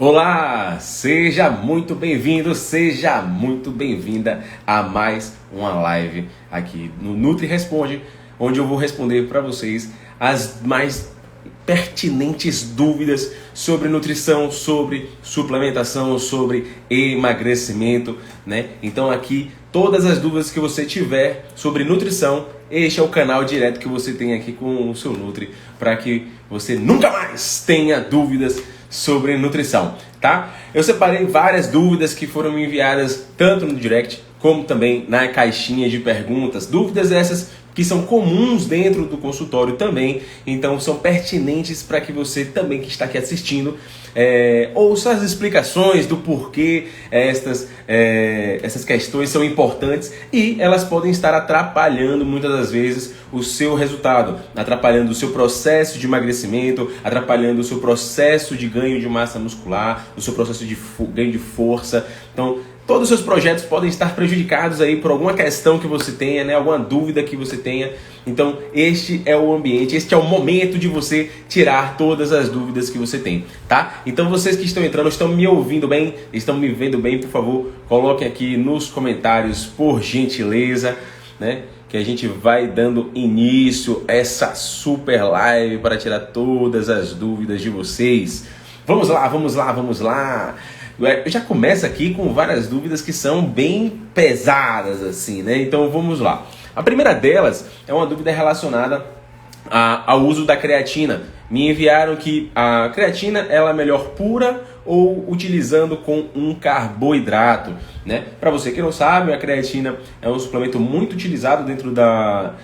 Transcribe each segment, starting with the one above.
Olá, seja muito bem-vindo, seja muito bem-vinda a mais uma live aqui no Nutri Responde, onde eu vou responder para vocês as mais pertinentes dúvidas sobre nutrição, sobre suplementação, sobre emagrecimento, né? Então aqui todas as dúvidas que você tiver sobre nutrição, este é o canal direto que você tem aqui com o seu Nutri, para que você nunca mais tenha dúvidas sobre nutrição, tá? Eu separei várias dúvidas que foram me enviadas tanto no direct como também na caixinha de perguntas. Dúvidas essas que são comuns dentro do consultório também, então são pertinentes para que você também que está aqui assistindo ouça as explicações do porquê essas questões são importantes e elas podem estar atrapalhando muitas das vezes o seu resultado, atrapalhando o seu processo de emagrecimento, atrapalhando o seu processo de ganho de massa muscular, o seu processo de ganho de força. Então, todos os seus projetos podem estar prejudicados aí por alguma questão que você tenha, né? Alguma dúvida que você tenha. Então, este é o ambiente, este é o momento de você tirar todas as dúvidas que você tem, tá? Então, vocês que estão entrando, estão me ouvindo bem, estão me vendo bem, por favor, coloquem aqui nos comentários, por gentileza, né? Que a gente vai dando início a essa super live para tirar todas as dúvidas de vocês. Vamos lá, vamos lá, vamos lá! Eu já começo aqui com várias dúvidas que são bem pesadas, assim, né? Então vamos lá. A primeira delas é uma dúvida relacionada ao uso da creatina. Me enviaram que a creatina ela é melhor pura ou utilizando com um carboidrato, né? Para você que não sabe, a creatina é um suplemento muito utilizado dentro da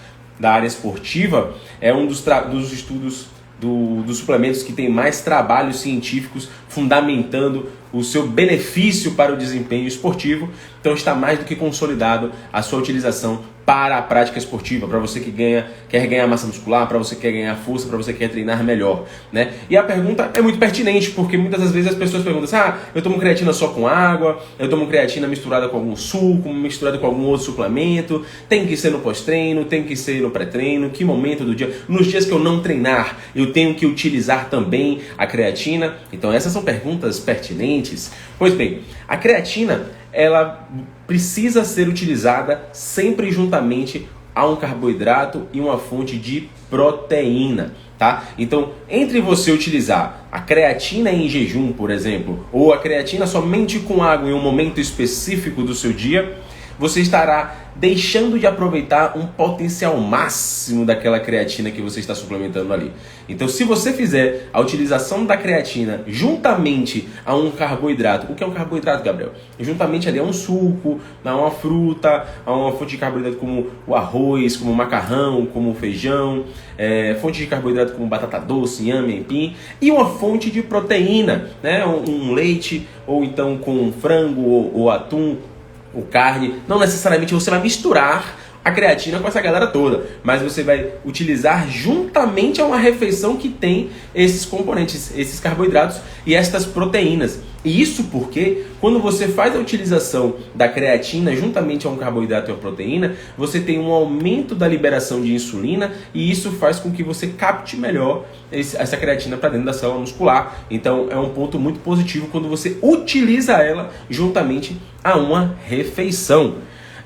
área esportiva. É um dos estudos dos suplementos que tem mais trabalhos científicos fundamentando o seu benefício para o desempenho esportivo. Então está mais do que consolidado a sua utilização para a prática esportiva, para você que quer ganhar massa muscular, para você que quer ganhar força, para você que quer treinar melhor, né? E a pergunta é muito pertinente, porque muitas das vezes as pessoas perguntam assim, eu tomo creatina só com água, eu tomo creatina misturada com algum suco, misturada com algum outro suplemento, tem que ser no pós-treino, tem que ser no pré-treino, que momento do dia? Nos dias que eu não treinar, eu tenho que utilizar também a creatina? Então essas são perguntas pertinentes. Pois bem, a creatina ela precisa ser utilizada sempre juntamente a um carboidrato e uma fonte de proteína, tá? Então, entre você utilizar a creatina em jejum, por exemplo, ou a creatina somente com água em um momento específico do seu dia, você estará deixando de aproveitar um potencial máximo daquela creatina que você está suplementando ali. Então, se você fizer a utilização da creatina juntamente a um carboidrato, o que é um carboidrato, Gabriel? Juntamente ali a um suco, a uma fruta, a uma fonte de carboidrato como o arroz, como o macarrão, como o feijão, fonte de carboidrato como batata doce, inhame, aipim, e uma fonte de proteína, né? Um leite, ou então com frango ou atum, ou carne. Não necessariamente você vai misturar a creatina com essa galera toda, mas você vai utilizar juntamente a uma refeição que tem esses componentes, esses carboidratos e estas proteínas. E isso porque quando você faz a utilização da creatina juntamente a um carboidrato e uma proteína, você tem um aumento da liberação de insulina e isso faz com que você capte melhor essa creatina para dentro da célula muscular. Então é um ponto muito positivo quando você utiliza ela juntamente a uma refeição.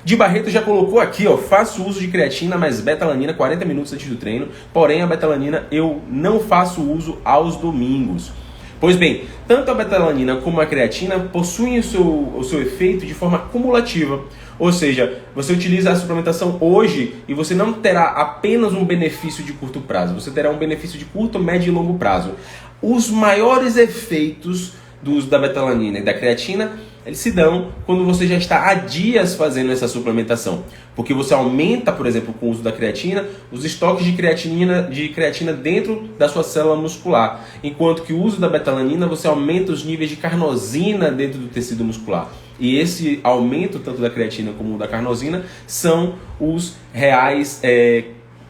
De Barreto já colocou aqui, faço uso de creatina mais betalanina 40 minutos antes do treino, porém a betalanina eu não faço uso aos domingos. Pois bem, tanto a betalanina como a creatina possuem o seu efeito de forma cumulativa. Ou seja, você utiliza a suplementação hoje e você não terá apenas um benefício de curto prazo, você terá um benefício de curto, médio e longo prazo. Os maiores efeitos do uso da betalanina e da creatina, eles se dão quando você já está há dias fazendo essa suplementação. Porque você aumenta, por exemplo, com o uso da creatina, os estoques de creatina dentro da sua célula muscular. Enquanto que o uso da betalanina, você aumenta os níveis de carnosina dentro do tecido muscular. E esse aumento, tanto da creatina como da carnosina, são os reais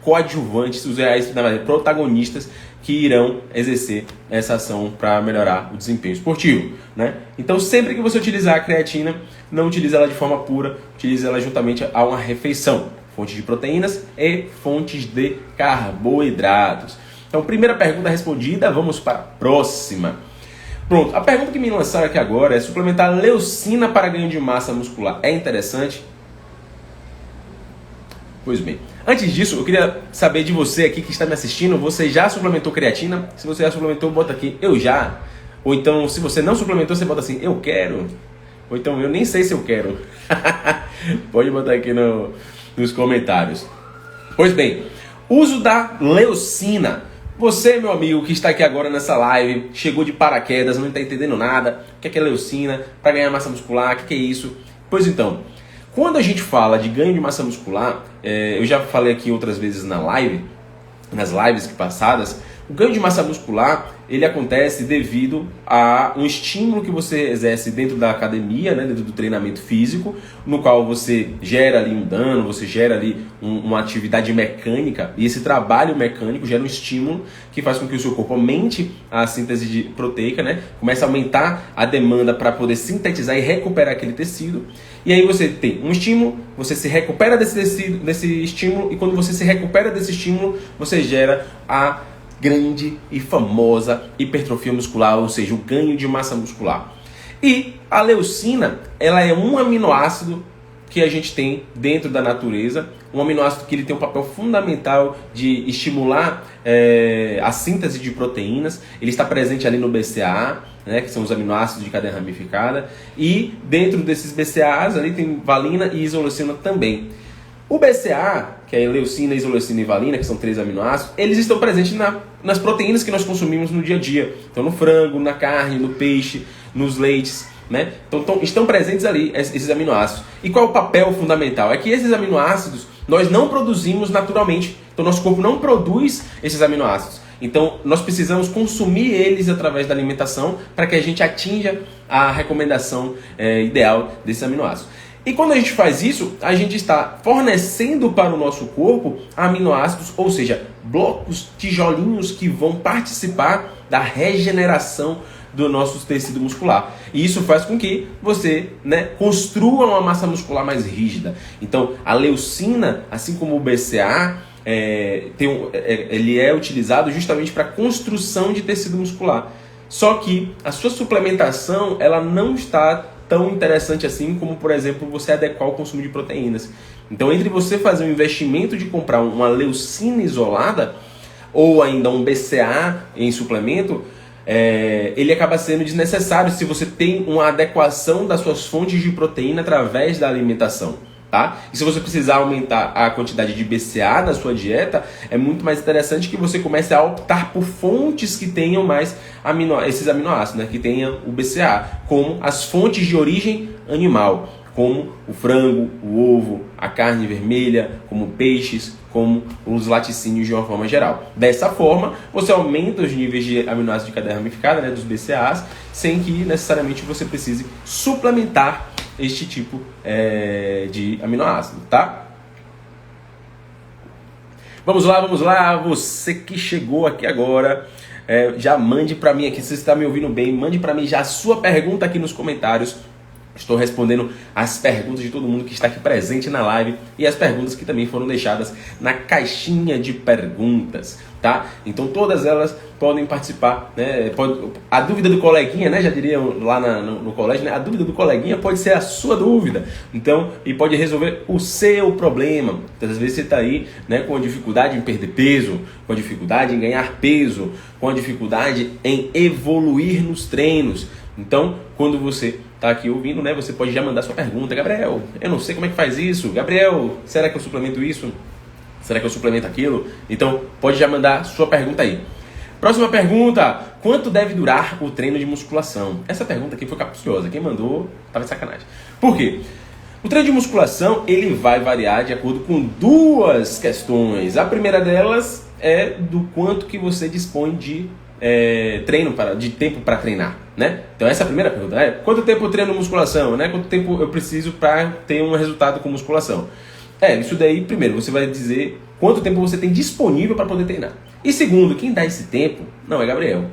coadjuvantes, os reais protagonistas que irão exercer essa ação para melhorar o desempenho esportivo, né? Então, sempre que você utilizar a creatina, não utilize ela de forma pura, utilize ela juntamente a uma refeição, fontes de proteínas e fontes de carboidratos. Então, primeira pergunta respondida, vamos para a próxima. Pronto, a pergunta que me lançaram aqui agora é: suplementar leucina para ganho de massa muscular é interessante? Pois bem, antes disso, eu queria saber de você aqui que está me assistindo, você já suplementou creatina? Se você já suplementou, bota aqui, eu já. Ou então, se você não suplementou, você bota assim, eu quero. Ou então, eu nem sei se eu quero. Pode botar aqui nos comentários. Pois bem, uso da leucina. Você, meu amigo, que está aqui agora nessa live, chegou de paraquedas, não está entendendo nada, o que é leucina, para ganhar massa muscular, o que é isso? Pois então, quando a gente fala de ganho de massa muscular, eu já falei aqui outras vezes nas lives passadas, o ganho de massa muscular, ele acontece devido a um estímulo que você exerce dentro da academia, né, dentro do treinamento físico, no qual você gera ali um dano, você gera ali uma atividade mecânica, e esse trabalho mecânico gera um estímulo que faz com que o seu corpo aumente a síntese de proteica, né, comece a aumentar a demanda para poder sintetizar e recuperar aquele tecido. E aí você tem um estímulo, você se recupera desse estímulo, e quando você se recupera desse estímulo, você gera a grande e famosa hipertrofia muscular, ou seja, o ganho de massa muscular. E a leucina, ela é um aminoácido que a gente tem dentro da natureza, um aminoácido que ele tem um papel fundamental de estimular a síntese de proteínas. Ele está presente ali no BCAA, né, que são os aminoácidos de cadeia ramificada, e dentro desses BCAAs ali tem valina e isoleucina também. O BCAA, que é leucina, isoleucina e valina, que são 3 aminoácidos, eles estão presentes nas proteínas que nós consumimos no dia a dia. Então no frango, na carne, no peixe, nos leites, né? Então estão presentes ali esses aminoácidos. E qual é o papel fundamental? É que esses aminoácidos nós não produzimos naturalmente. Então nosso corpo não produz esses aminoácidos. Então nós precisamos consumir eles através da alimentação para que a gente atinja a recomendação ideal desses aminoácidos. E quando a gente faz isso, a gente está fornecendo para o nosso corpo aminoácidos, ou seja, blocos, tijolinhos que vão participar da regeneração do nosso tecido muscular. E isso faz com que você, né, construa uma massa muscular mais rígida. Então, a leucina, assim como o BCAA, ele é utilizado justamente para a construção de tecido muscular. Só que a sua suplementação, ela não está tão interessante assim como, por exemplo, você adequar o consumo de proteínas. Então, entre você fazer um investimento de comprar uma leucina isolada ou ainda um BCAA em suplemento, ele acaba sendo desnecessário se você tem uma adequação das suas fontes de proteína através da alimentação. Tá? E se você precisar aumentar a quantidade de BCAA na sua dieta, é muito mais interessante que você comece a optar por fontes que tenham mais esses aminoácidos, né? Que tenham o BCAA, como as fontes de origem animal, como o frango, o ovo, a carne vermelha, como peixes, como os laticínios de uma forma geral. Dessa forma, você aumenta os níveis de aminoácidos de cadeia ramificada, né, dos BCAAs, sem que necessariamente você precise suplementar este tipo de aminoácido, tá? Vamos lá, você que chegou aqui agora, já mande para mim aqui, se você está me ouvindo bem, mande para mim já a sua pergunta aqui nos comentários. Estou respondendo as perguntas de todo mundo que está aqui presente na live e as perguntas que também foram deixadas na caixinha de perguntas, tá? Então todas elas podem participar, né? A dúvida do coleguinha, né? Já diriam lá no colégio, né? A dúvida do coleguinha pode ser a sua dúvida. Então, e pode resolver o seu problema. Então, às vezes você está aí, né, com a dificuldade em perder peso, com a dificuldade em ganhar peso, com a dificuldade em evoluir nos treinos. Então, quando você está aqui ouvindo, né, você pode já mandar sua pergunta. Gabriel, eu não sei como é que faz isso. Gabriel, será que eu suplemento isso? Será que eu suplemento aquilo? Então, pode já mandar sua pergunta aí. Próxima pergunta. Quanto deve durar o treino de musculação? Essa pergunta aqui foi capciosa. Quem mandou estava de sacanagem. Por quê? O treino de musculação, ele vai variar de acordo com duas questões. A primeira delas é do quanto que você dispõe de de tempo para treinar, né? Então essa é a primeira pergunta, né? Quanto tempo eu treino musculação, né? Quanto tempo eu preciso para ter um resultado com musculação? Isso daí, primeiro, você vai dizer quanto tempo você tem disponível para poder treinar. E segundo, quem dá esse tempo não é Gabriel.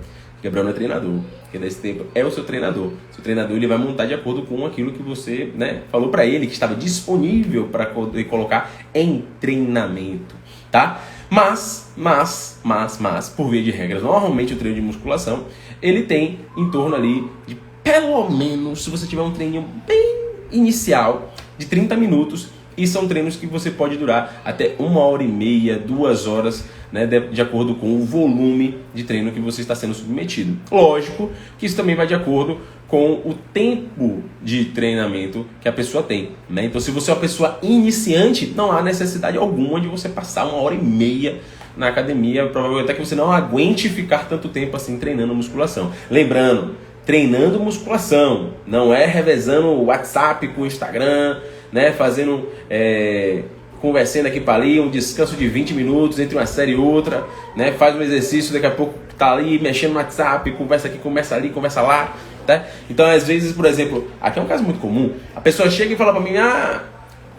Gabriel não é treinador. Quem dá esse tempo é o seu treinador. Seu treinador, ele vai montar de acordo com aquilo que você, né, falou para ele que estava disponível para poder colocar em treinamento, tá? Mas, por via de regras, normalmente o treino de musculação, ele tem em torno ali de, pelo menos, se você tiver um treino bem inicial, de 30 minutos, e são treinos que você pode durar até 1h30, 2 horas, né, de acordo com o volume de treino que você está sendo submetido. Lógico que isso também vai de acordo com o tempo de treinamento que a pessoa tem, né? Então, se você é uma pessoa iniciante, não há necessidade alguma de você passar 1h30 na academia. Provavelmente até que você não aguente ficar tanto tempo assim treinando musculação. Lembrando, treinando musculação, não é revezando o WhatsApp com o Instagram, né, fazendo, conversando aqui para ali, um descanso de 20 minutos entre uma série e outra, né, faz um exercício, daqui a pouco tá ali mexendo no WhatsApp, conversa aqui, conversa ali, conversa lá, tá? Então, às vezes, por exemplo, aqui é um caso muito comum, a pessoa chega e fala para mim,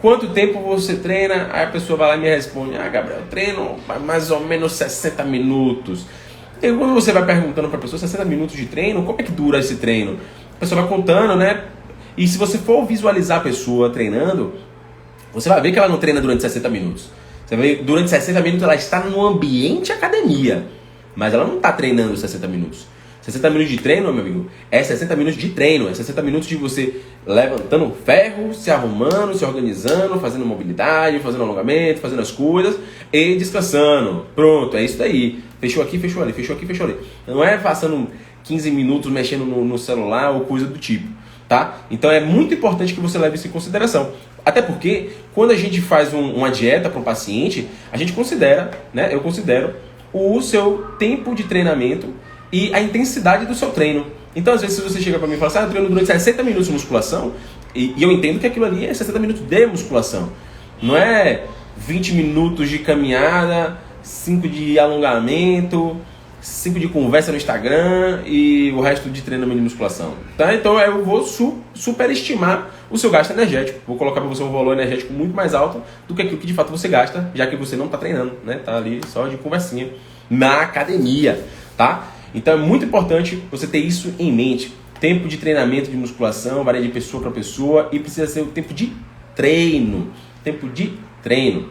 quanto tempo você treina? Aí a pessoa vai lá e me responde, Gabriel, eu treino mais ou menos 60 minutos. E quando você vai perguntando para a pessoa, 60 minutos de treino, como é que dura esse treino? A pessoa vai contando, né? E se você for visualizar a pessoa treinando, você vai ver que ela não treina durante 60 minutos. Você vai ver que durante 60 minutos ela está no ambiente academia, mas ela não está treinando 60 minutos. 60 minutos de treino, meu amigo, é 60 minutos de treino, é 60 minutos de você levantando ferro, se arrumando, se organizando, fazendo mobilidade, fazendo alongamento, fazendo as coisas e descansando. Pronto, é isso daí. Fechou aqui, fechou ali, fechou aqui, fechou ali. Não é passando 15 minutos mexendo no celular ou coisa do tipo, tá? Então é muito importante que você leve isso em consideração. Até porque, quando a gente faz uma dieta para um paciente, a gente considera, né? Eu considero o seu tempo de treinamento e a intensidade do seu treino. Então, às vezes, se você chega para mim e fala assim, eu treino durante 60 minutos de musculação, e eu entendo que aquilo ali é 60 minutos de musculação. Não é 20 minutos de caminhada, 5 de alongamento, 5 de conversa no Instagram e o resto de treinamento de musculação. Tá? Então, eu vou superestimar o seu gasto energético. Vou colocar para você um valor energético muito mais alto do que aquilo que de fato você gasta, já que você não está treinando, né? Tá ali só de conversinha na academia, tá? Então é muito importante você ter isso em mente. Tempo de treinamento de musculação varia de pessoa para pessoa e precisa ser o tempo de treino. Tempo de treino.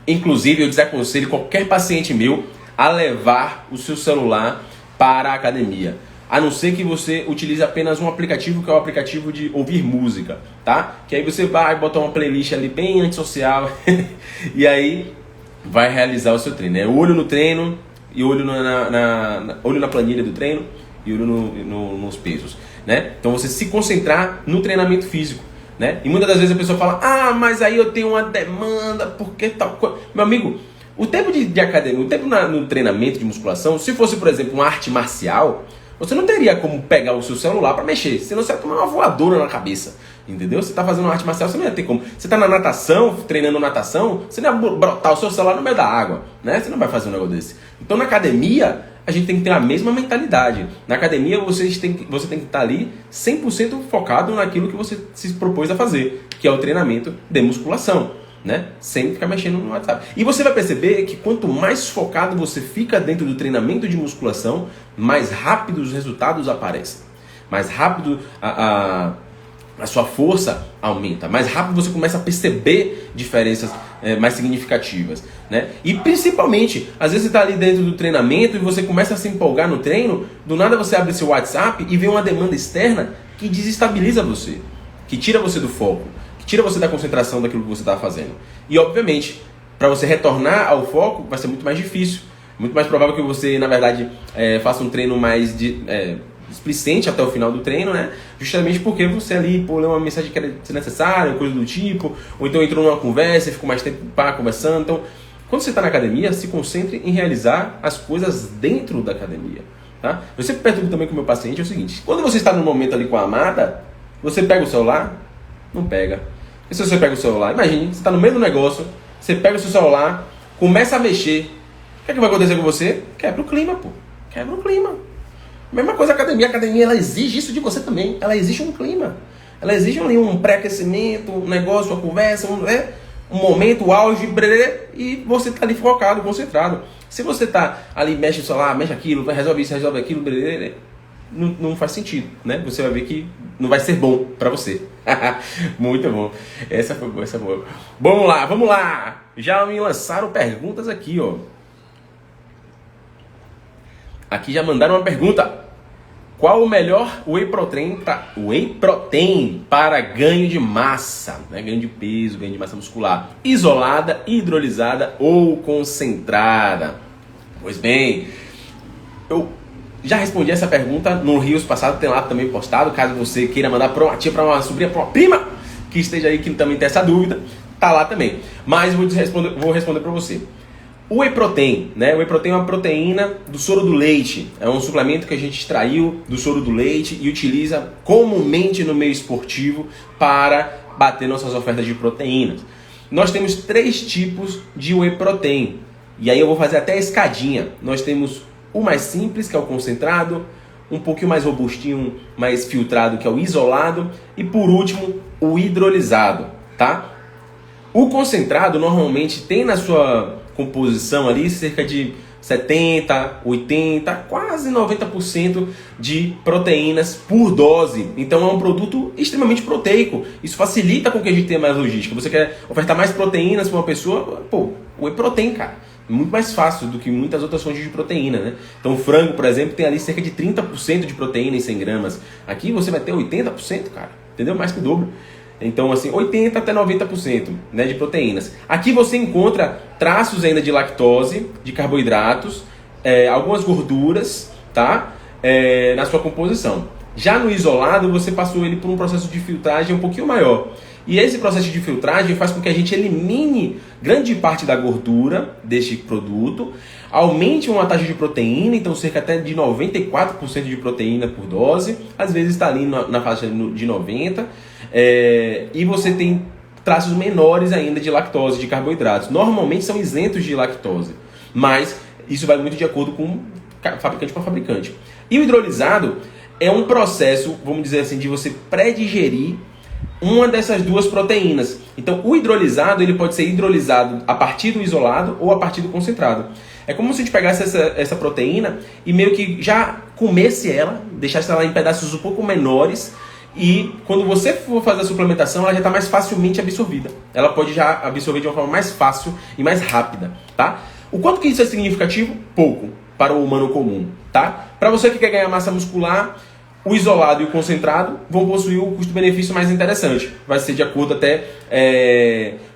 Inclusive, eu desaconselho qualquer paciente meu a levar o seu celular para a academia. A não ser que você utilize apenas um aplicativo, que é o aplicativo de ouvir música, tá? Que aí você vai botar uma playlist ali bem antissocial e aí vai realizar o seu treino. É olho no treino e olho olho na planilha do treino e olho nos pesos, né? Então você se concentrar no treinamento físico, né? E muitas das vezes a pessoa fala, mas aí eu tenho uma demanda, porque tal coisa. Meu amigo, o tempo de academia, o tempo no treinamento de musculação, se fosse, por exemplo, uma arte marcial, você não teria como pegar o seu celular para mexer, senão você ia tomar uma voadora na cabeça, entendeu? Você está fazendo uma arte marcial, você não ia ter como. Você está na natação, treinando natação, você não ia brotar o seu celular no meio da água, né? Você não vai fazer um negócio desse. Então, na academia, a gente tem que ter a mesma mentalidade. Na academia, você tem que estar ali 100% focado naquilo que você se propôs a fazer, que é o treinamento de musculação, né? Sem ficar mexendo no WhatsApp. E você vai perceber que quanto mais focado você fica dentro do treinamento de musculação, mais rápido os resultados aparecem. Mais rápido a sua força aumenta. Mais rápido você começa a perceber diferenças mais significativas, né? E principalmente, às vezes você está ali dentro do treinamento e você começa a se empolgar no treino, do nada você abre seu WhatsApp e vê uma demanda externa que desestabiliza você, que tira você do foco, que tira você da concentração daquilo que você está fazendo. E obviamente, para você retornar ao foco, vai ser muito mais difícil. Muito mais provável que você, na verdade, faça um treino mais displicente até o final do treino, né? Justamente porque você ali leu uma mensagem que era desnecessária, coisa do tipo, ou então entrou numa conversa e ficou mais tempo conversando. Então, quando você está na academia, se concentre em realizar as coisas dentro da academia, tá? Eu sempre pergunto também com o meu paciente é o seguinte: quando você está no momento ali com a amada, você pega o celular? Não pega. E se você pega o celular? Imagine, você está no meio do negócio, você pega o seu celular, começa a mexer. O que é que vai acontecer com você? Quebra o clima, pô. Quebra o clima. Mesma coisa a academia. A academia, ela exige isso de você também. Ela exige um clima. Ela exige ali um pré-aquecimento, um negócio, uma conversa, um momento, o auge, e você está ali focado, concentrado. Se você está ali, mexe o celular, mexe aquilo, resolve isso, resolve aquilo, não faz sentido, né? Você vai ver que não vai ser bom para você. Muito bom. Essa foi boa, essa foi boa. Vamos lá. Já me lançaram perguntas aqui, ó. Aqui já mandaram uma pergunta. Qual o melhor whey protein para ganho de massa, né? Ganho de peso, ganho de massa muscular? Isolada, hidrolisada ou concentrada? Pois bem, eu já respondi essa pergunta no Rios passado, tem lá também postado, caso você queira mandar para uma tia, para uma sobrinha, para uma prima que esteja aí, que também tem essa dúvida, tá lá também. Mas vou responder para você. O whey protein, né? O whey protein é uma proteína do soro do leite. É um suplemento que a gente extraiu do soro do leite e utiliza comumente no meio esportivo para bater nossas ofertas de proteínas. Nós temos 3 tipos de whey protein. E aí eu vou fazer até a escadinha. Nós temos o mais simples, que é o concentrado, um pouquinho mais robustinho, mais filtrado, que é o isolado, e por último, o hidrolisado, tá? O concentrado normalmente tem na sua composição ali cerca de 70, 80, quase 90% de proteínas por dose. Então é um produto extremamente proteico. Isso facilita com que a gente tenha mais logística. Você quer ofertar mais proteínas para uma pessoa? Pô, o whey protein, cara. Muito mais fácil do que muitas outras fontes de proteína, né? Então o frango, por exemplo, tem ali cerca de 30% de proteína em 100 gramas. Aqui você vai ter 80%, cara. Entendeu? Mais que o dobro. Então, assim, 80% até 90%, né, de proteínas. Aqui você encontra traços ainda de lactose, de carboidratos, algumas gorduras, tá? Na sua composição. Já no isolado, você passou ele por um processo de filtragem um pouquinho maior. E esse processo de filtragem faz com que a gente elimine grande parte da gordura deste produto, aumente uma taxa de proteína, então cerca até de 94% de proteína por dose, às vezes está ali na faixa de 90%, e você tem traços menores ainda de lactose, de carboidratos. Normalmente são isentos de lactose, mas isso vai muito de acordo com fabricante para fabricante. E o hidrolisado é um processo, vamos dizer assim, de você pré-digerir uma dessas duas proteínas. Então, o hidrolisado ele pode ser hidrolisado a partir do isolado ou a partir do concentrado. É como se a gente pegasse essa proteína e meio que já comesse ela, deixasse ela em pedaços um pouco menores, e quando você for fazer a suplementação, ela já está mais facilmente absorvida. Ela pode já absorver de uma forma mais fácil e mais rápida, tá? O quanto que isso é significativo? Pouco, para o humano comum, tá? Para você que quer ganhar massa muscular, o isolado e o concentrado vão possuir o custo-benefício mais interessante. Vai ser de acordo até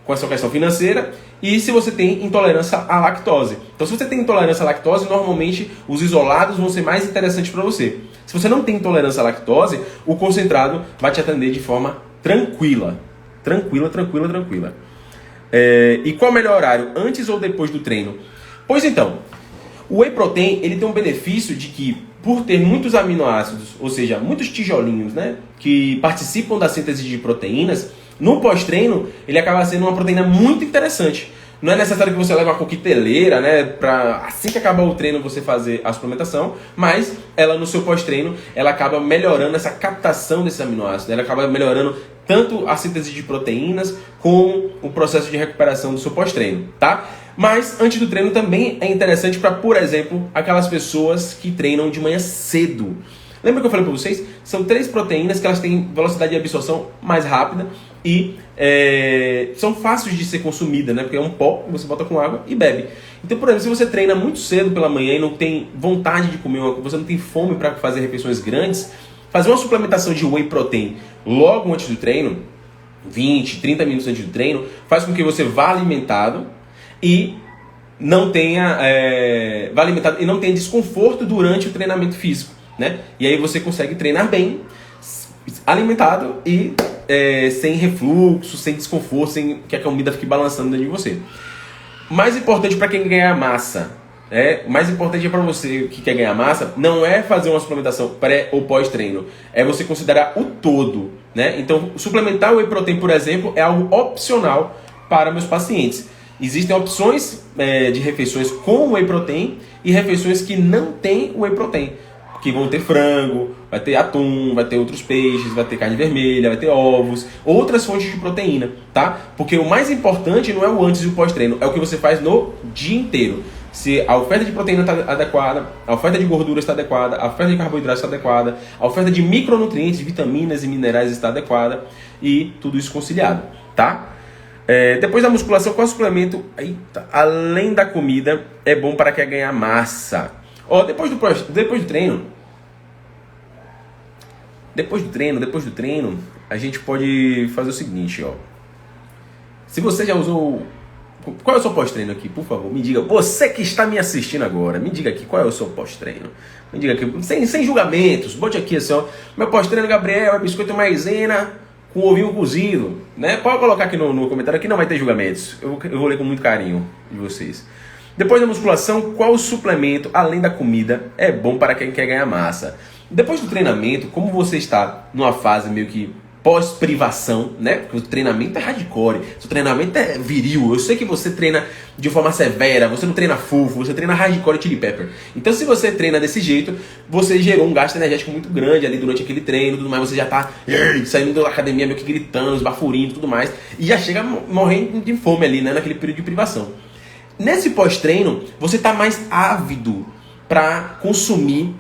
com a sua questão financeira e se você tem intolerância à lactose. Então, se você tem intolerância à lactose, normalmente os isolados vão ser mais interessantes para você. Se você não tem intolerância à lactose, o concentrado vai te atender de forma tranquila. Tranquila. E qual é o melhor horário? Antes ou depois do treino? Pois então, o whey protein ele tem um benefício de que, por ter muitos aminoácidos, ou seja, muitos tijolinhos, né, que participam da síntese de proteínas, no pós-treino ele acaba sendo uma proteína muito interessante. Não é necessário que você leve uma coqueteleira, né, para assim que acabar o treino você fazer a suplementação, mas ela no seu pós-treino ela acaba melhorando essa captação desses aminoácidos, ela acaba melhorando tanto a síntese de proteínas como o processo de recuperação do seu pós-treino, tá? Mas antes do treino também é interessante para, por exemplo, aquelas pessoas que treinam de manhã cedo. Lembra que eu falei para vocês? São 3 proteínas que elas têm velocidade de absorção mais rápida e são fáceis de ser consumidas, né? Porque é um pó que você bota com água e bebe. Então, por exemplo, se você treina muito cedo pela manhã e não tem vontade de comer, você não tem fome para fazer refeições grandes, fazer uma suplementação de whey protein logo antes do treino, 20, 30 minutos antes do treino, faz com que você vá alimentado e não tenha desconforto durante o treinamento físico, né? E aí você consegue treinar bem, alimentado e sem refluxo, sem desconforto, sem que a comida fique balançando dentro de você. Mais importante para quem ganhar massa, mais importante para você que quer ganhar massa, não é fazer uma suplementação pré ou pós-treino, é você considerar o todo, né? Então, suplementar o whey protein, por exemplo, é algo opcional para meus pacientes. Existem opções de refeições com whey protein e refeições que não tem whey protein, que vão ter frango, vai ter atum, vai ter outros peixes, vai ter carne vermelha, vai ter ovos, outras fontes de proteína, tá? Porque o mais importante não é o antes e o pós-treino, é o que você faz no dia inteiro. Se a oferta de proteína está adequada, a oferta de gordura está adequada, a oferta de carboidratos está adequada, a oferta de micronutrientes, vitaminas e minerais está adequada e tudo isso conciliado, tá? Depois da musculação, qual suplemento, além da comida, é bom para quem ganhar massa? Depois do treino, a gente pode fazer o seguinte, Se você já usou... Qual é o seu pós-treino aqui, por favor? Me diga. Você que está me assistindo agora, me diga aqui qual é o seu pós-treino. Me diga aqui, sem julgamentos. Bote aqui assim, meu pós-treino, Gabriel, é biscoito maisena com ovinho cozido, né? Pode colocar aqui no comentário, aqui não vai ter julgamentos. Eu vou ler com muito carinho de vocês. Depois da musculação, qual suplemento, além da comida, é bom para quem quer ganhar massa? Depois do treinamento, como você está numa fase meio que pós-privação, né? Porque o treinamento é hardcore, seu treinamento é viril. Eu sei que você treina de forma severa, você não treina fofo, você treina hardcore chili pepper. Então, se você treina desse jeito, você gerou um gasto energético muito grande ali durante aquele treino, tudo mais, você já tá saindo da academia meio que gritando, esbaforindo e tudo mais, e já chega morrendo de fome ali, né? Naquele período de privação. Nesse pós-treino, você tá mais ávido para consumir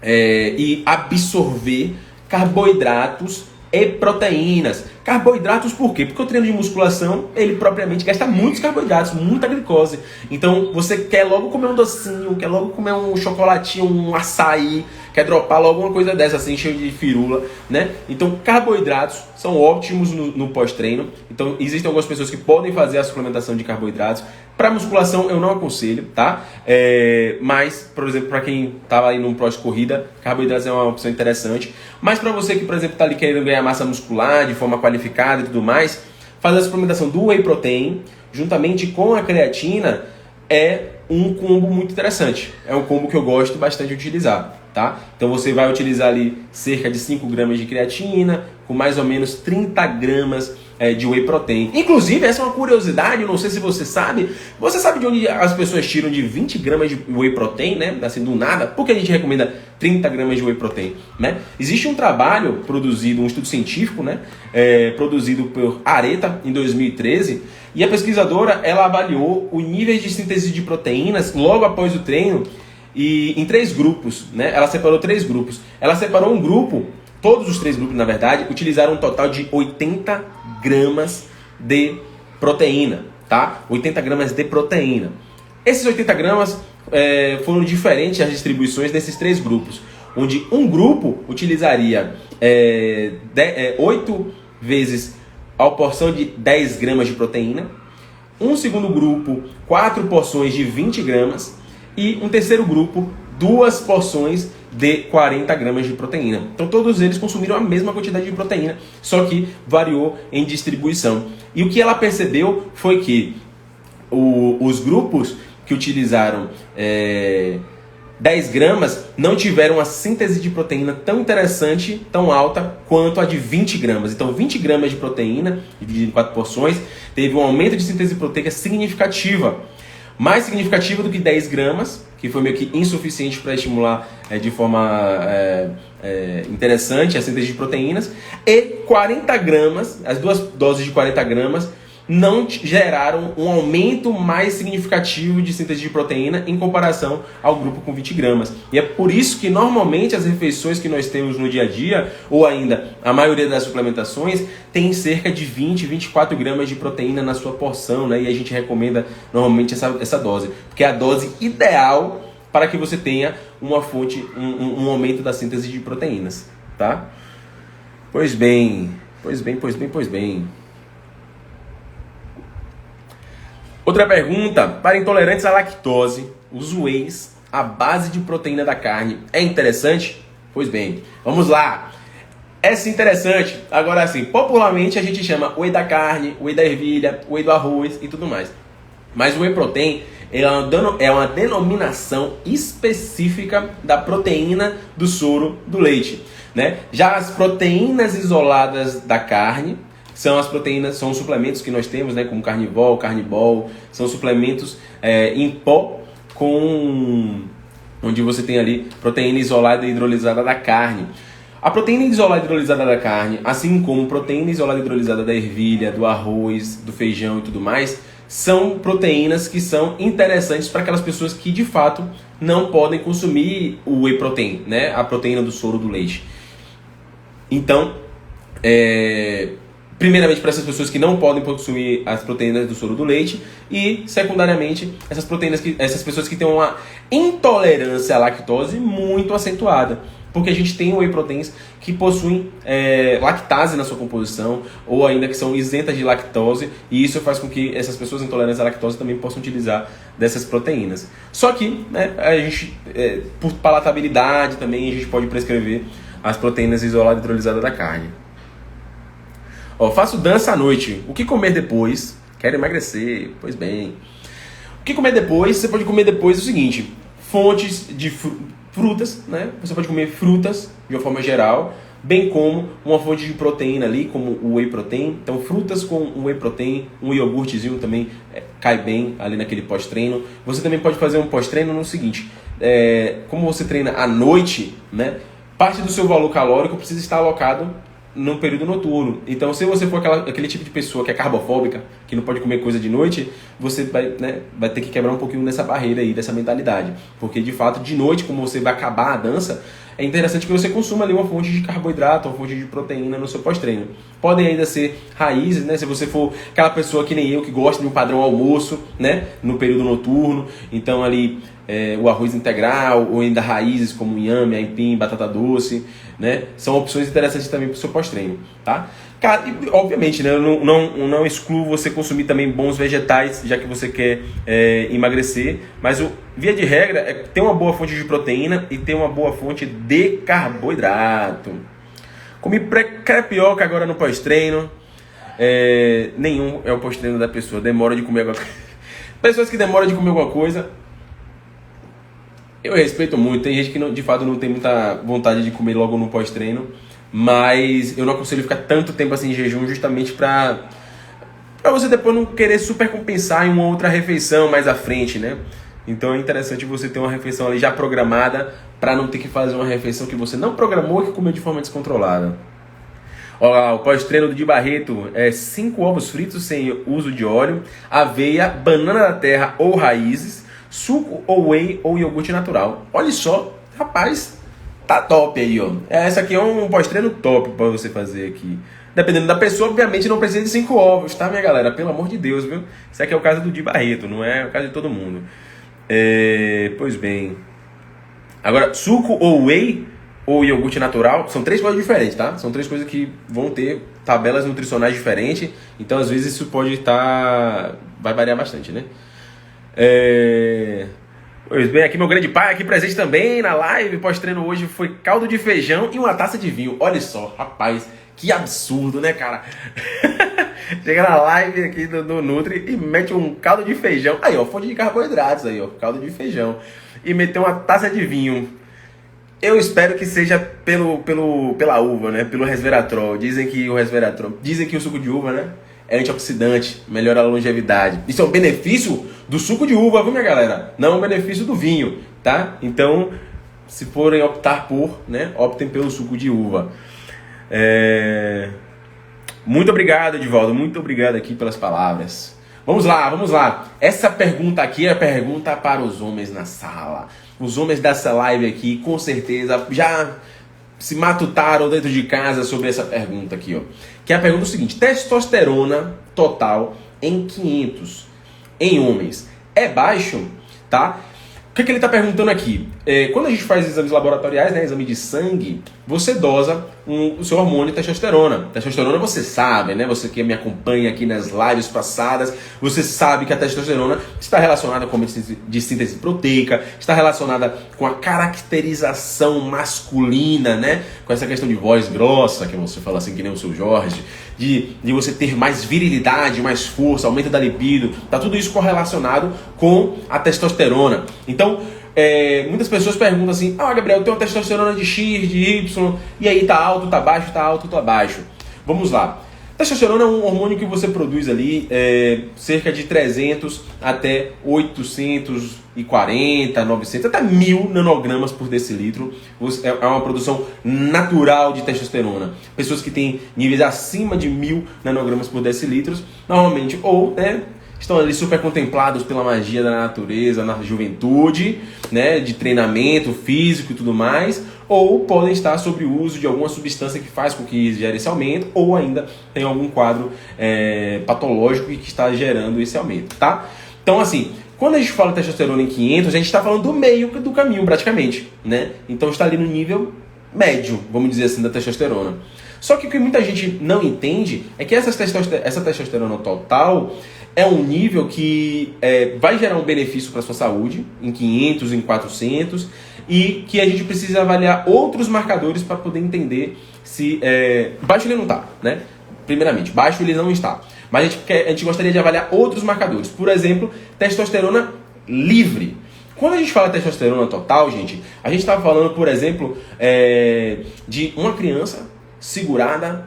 e absorver carboidratos e proteínas. Carboidratos por quê? Porque o treino de musculação, ele propriamente gasta muitos carboidratos, muita glicose. Então você quer logo comer um docinho, quer logo comer um chocolatinho, um açaí, quer dropar logo uma coisa dessa assim, cheio de firula, né? Então carboidratos são ótimos no pós-treino. Então existem algumas pessoas que podem fazer a suplementação de carboidratos. Para musculação eu não aconselho, tá? Mas, por exemplo, para quem estava aí num pós-corrida, carboidratos é uma opção interessante. Mas para você que, por exemplo, está ali querendo ganhar massa muscular de forma qualificada e tudo mais, fazer a suplementação do Whey Protein juntamente com a creatina é um combo muito interessante. É um combo que eu gosto bastante de utilizar, tá? Então você vai utilizar ali cerca de 5 gramas de creatina com mais ou menos 30 gramas de Whey Protein. Inclusive, essa é uma curiosidade, eu não sei se você sabe. Você sabe de onde as pessoas tiram de 20 gramas de Whey Protein, né? Assim, do nada. Por que a gente recomenda 30 gramas de Whey Protein, né? Existe um trabalho produzido, um estudo científico, né? Produzido por Areta em 2013. E a pesquisadora, ela avaliou o nível de síntese de proteínas logo após o treino e em 3 grupos, né? Ela separou 3 grupos. Ela separou um grupo, todos os 3 grupos, na verdade, utilizaram um total de 80 gramas de proteína, tá? 80 gramas de proteína. Esses 80 gramas foram diferentes as distribuições desses 3 grupos, onde um grupo utilizaria 8 vezes a porção de 10 gramas de proteína, um segundo grupo, 4 porções de 20 gramas e um terceiro grupo, 2 porções de 40 gramas de proteína. Então todos eles consumiram a mesma quantidade de proteína, só que variou em distribuição. E o que ela percebeu foi que os grupos que utilizaram 10 gramas não tiveram a síntese de proteína tão interessante, tão alta, quanto a de 20 gramas. Então 20 gramas de proteína, dividido em 4 porções, teve um aumento de síntese proteica significativa. Mais significativa do que 10 gramas, que foi meio que insuficiente para estimular de forma interessante a síntese de proteínas. E 40 gramas, as 2 doses de 40 gramas, não geraram um aumento mais significativo de síntese de proteína em comparação ao grupo com 20 gramas. E é por isso que normalmente as refeições que nós temos no dia a dia, ou ainda a maioria das suplementações, tem cerca de 20, 24 gramas de proteína na sua porção, né? E a gente recomenda normalmente essa dose, porque é a dose ideal para que você tenha uma fonte, um aumento da síntese de proteínas, tá? Pois bem. Outra pergunta, para intolerantes à lactose, os wheys, a base de proteína da carne, é interessante? Pois bem, vamos lá. É sim interessante. Agora assim, popularmente a gente chama whey da carne, whey da ervilha, whey do arroz e tudo mais. Mas o whey protein é uma denominação específica da proteína do soro do leite, né? Já as proteínas isoladas da carne são as proteínas, são os suplementos que nós temos, né, como Carnivol, Carnibol, são suplementos em pó onde você tem ali proteína isolada e hidrolisada da carne. A proteína isolada e hidrolisada da carne, assim como proteína isolada e hidrolisada da ervilha, do arroz, do feijão e tudo mais, são proteínas que são interessantes para aquelas pessoas que de fato não podem consumir o whey protein, né, a proteína do soro do leite. Então, primeiramente para essas pessoas que não podem possuir as proteínas do soro do leite e, secundariamente, essas pessoas que têm uma intolerância à lactose muito acentuada. Porque a gente tem whey proteins que possuem lactase na sua composição ou ainda que são isentas de lactose, e isso faz com que essas pessoas intolerantes à lactose também possam utilizar dessas proteínas. Só que, né, a gente, por palatabilidade também, a gente pode prescrever as proteínas isoladas e hidrolisadas da carne. Ó, faço dança à noite. O que comer depois? Quero emagrecer. Pois bem. O que comer depois? Você pode comer depois o seguinte: fontes de frutas, né? Você pode comer frutas de uma forma geral, bem como uma fonte de proteína ali, como o whey protein. Então, frutas com um whey protein, um iogurtezinho também cai bem ali naquele pós-treino. Você também pode fazer um pós-treino no seguinte: como você treina à noite, né? Parte do seu valor calórico precisa estar alocado no período noturno. Então, se você for aquele tipo de pessoa que é carbofóbica, que não pode comer coisa de noite, você vai ter que quebrar um pouquinho dessa barreira aí, dessa mentalidade. Porque, de fato, de noite, como você vai acabar a dança, é interessante que você consuma ali uma fonte de carboidrato, uma fonte de proteína no seu pós-treino. Podem ainda ser raízes, né? Se você for aquela pessoa que nem eu, que gosta de um padrão almoço, né? No período noturno, então ali o arroz integral, ou ainda raízes como inhame, aipim, batata doce, né? São opções interessantes também para o seu pós-treino, tá? Cara, e, obviamente, né? Eu não excluo você consumir também bons vegetais, já que você quer emagrecer, mas via de regra é ter uma boa fonte de proteína e ter uma boa fonte de carboidrato. Comi crepioca agora no pós-treino. Nenhum é o pós-treino da pessoa, demora de comer alguma coisa. Pessoas que demoram de comer alguma coisa, eu respeito muito. Tem gente que de fato não tem muita vontade de comer logo no pós-treino, mas eu não aconselho ficar tanto tempo assim em jejum, justamente para você depois não querer super compensar em uma outra refeição mais à frente, né? Então é interessante você ter uma refeição ali já programada, para não ter que fazer uma refeição que você não programou e que comeu de forma descontrolada. Ó, o pós-treino do Di Barreto é 5 ovos fritos sem uso de óleo, aveia, banana da terra ou raízes, suco ou whey ou iogurte natural. Olha só, rapaz, tá top aí, ó. Essa aqui é um pós-treino top para você fazer aqui. Dependendo da pessoa, obviamente não precisa de 5 ovos, tá, minha galera? Pelo amor de Deus, viu? Isso aqui é o caso do Di Barreto, não é o caso de todo mundo. Pois bem. Agora, suco ou whey ou iogurte natural são 3 coisas diferentes, tá? São 3 coisas que vão ter tabelas nutricionais diferentes. Então, às vezes, isso pode estar... vai variar bastante, né? Pois bem, aqui meu grande pai, aqui presente também na live. Pós-treino hoje foi caldo de feijão e uma taça de vinho. Olha só, rapaz, que absurdo, né, cara? Chega na live aqui do Nutri e mete um caldo de feijão. Aí, ó, fonte de carboidratos aí, ó, caldo de feijão. E meteu uma taça de vinho. Eu espero que seja pela uva, né? Pelo resveratrol. Dizem que o suco de uva, né, é antioxidante, melhora a longevidade. Isso é um benefício do suco de uva, viu, minha galera? Não é um benefício do vinho, tá? Então, se forem optar por, né, optem pelo suco de uva. Muito obrigado, Edivaldo. Muito obrigado aqui pelas palavras. Vamos lá. Essa pergunta aqui é a pergunta para os homens na sala. Os homens dessa live aqui, com certeza, já se matutaram dentro de casa sobre essa pergunta aqui, ó. Que é a pergunta seguinte: testosterona total em 500 em homens é baixo, tá? O que ele está perguntando aqui? Quando a gente faz exames laboratoriais, né, exame de sangue, você dosa o seu hormônio testosterona. Testosterona você sabe, né? Você que me acompanha aqui nas lives passadas, você sabe que a testosterona está relacionada com a de síntese proteica, está relacionada com a caracterização masculina, né? Com essa questão de voz grossa, que você fala assim que nem o seu Jorge, de você ter mais virilidade, mais força, aumento da libido, tá tudo isso correlacionado com a testosterona. Então, muitas pessoas perguntam assim: Gabriel, eu tenho uma testosterona de X, de Y, e aí tá alto, tá baixo, tá alto, tá baixo. Vamos lá. Testosterona é um hormônio que você produz ali cerca de 300 até 840, 900, até 1000 nanogramas por decilitro. É uma produção natural de testosterona. Pessoas que têm níveis acima de 1000 nanogramas por decilitro, normalmente, ou, né, estão ali super contemplados pela magia da natureza, na juventude, né, de treinamento físico e tudo mais, ou podem estar sob o uso de alguma substância que faz com que gere esse aumento, ou ainda tem algum quadro patológico que está gerando esse aumento, tá? Então, assim, quando a gente fala de testosterona em 500, a gente está falando do meio do caminho, praticamente, né? Então, está ali no nível médio, vamos dizer assim, da testosterona. Só que o que muita gente não entende é que essa testosterona total é um nível que vai gerar um benefício para a sua saúde, em 500, em 400, e que a gente precisa avaliar outros marcadores para poder entender se... baixo ele não está, né? Primeiramente, baixo ele não está. Mas a gente gostaria de avaliar outros marcadores. Por exemplo, testosterona livre. Quando a gente fala testosterona total, gente, a gente está falando, por exemplo, de uma criança segurada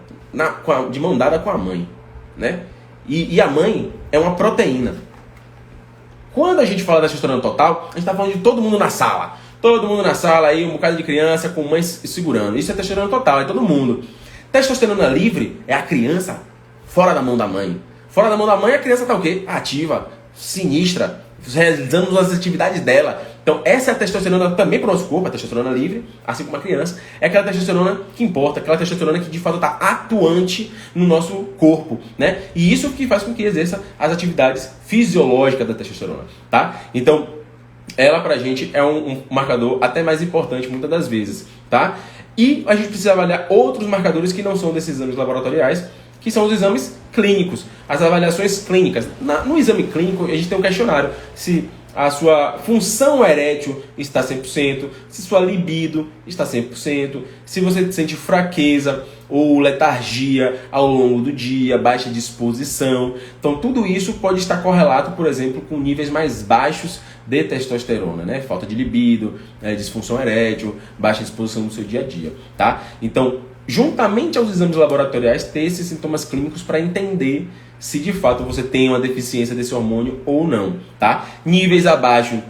de mão dada com a mãe, né? E a mãe é uma proteína. Quando a gente fala da testosterona total, a gente está falando de todo mundo na sala. Todo mundo na sala aí, um bocado de criança com mãe segurando. Isso é testosterona total, é todo mundo. Testosterona livre é a criança fora da mão da mãe. Fora da mão da mãe, a criança está o quê? Ativa, sinistra, realizando as atividades dela. Então, essa é a testosterona também para o nosso corpo, a testosterona livre, assim como a criança. É aquela testosterona que importa, aquela testosterona que de fato está atuante no nosso corpo, né? E isso que faz com que exerça as atividades fisiológicas da testosterona, tá? Então, ela pra gente é um marcador até mais importante muitas das vezes, tá? E a gente precisa avaliar outros marcadores que não são desses exames laboratoriais, que são os exames clínicos, as avaliações clínicas. No exame clínico, a gente tem um questionário se a sua função erétil está 100%, se sua libido está 100%, se você sente fraqueza ou letargia ao longo do dia, baixa disposição. Então, tudo isso pode estar correlato, por exemplo, com níveis mais baixos de testosterona, né? Falta de libido, disfunção erétil, baixa disposição no seu dia a dia, tá? Então, juntamente aos exames laboratoriais, ter esses sintomas clínicos para entender se de fato você tem uma deficiência desse hormônio ou não, tá? Níveis abaixo,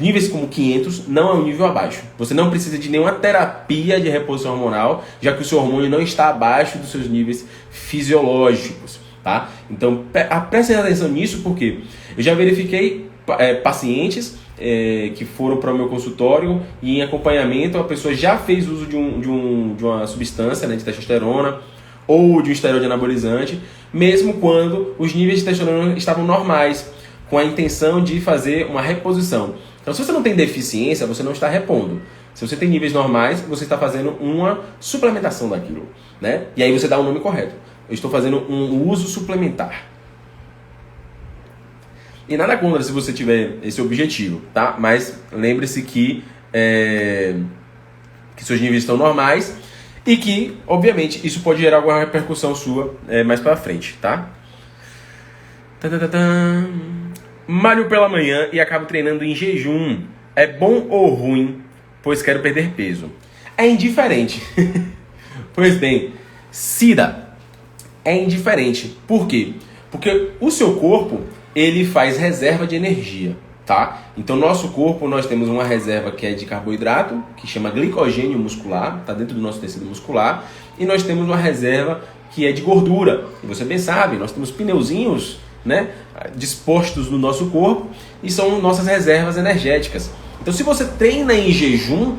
níveis como 500 não é um nível abaixo. Você não precisa de nenhuma terapia de reposição hormonal, já que o seu hormônio não está abaixo dos seus níveis fisiológicos, tá? Então, prestem atenção nisso, porque eu já verifiquei pacientes que foram para o meu consultório e em acompanhamento a pessoa já fez uso de uma substância, né, de testosterona ou de um esteroide anabolizante, mesmo quando os níveis de testosterona estavam normais, com a intenção de fazer uma reposição. Então, se você não tem deficiência, você não está repondo. Se você tem níveis normais, você está fazendo uma suplementação daquilo, né? E aí você dá o nome correto. Eu estou fazendo um uso suplementar. E nada contra se você tiver esse objetivo, tá? Mas lembre-se que seus níveis estão normais e que, obviamente, isso pode gerar alguma repercussão sua mais pra frente, tá? Malho pela manhã e acabo treinando em jejum. É bom ou ruim? Pois quero perder peso. É indiferente. Pois bem, Cida, é indiferente. Por quê? Porque o seu corpo, ele faz reserva de energia, tá? Então, nosso corpo, nós temos uma reserva que é de carboidrato, que chama glicogênio muscular, está dentro do nosso tecido muscular, e nós temos uma reserva que é de gordura. E você bem sabe, nós temos pneuzinhos, né, dispostos no nosso corpo, e são nossas reservas energéticas. Então, se você treina em jejum,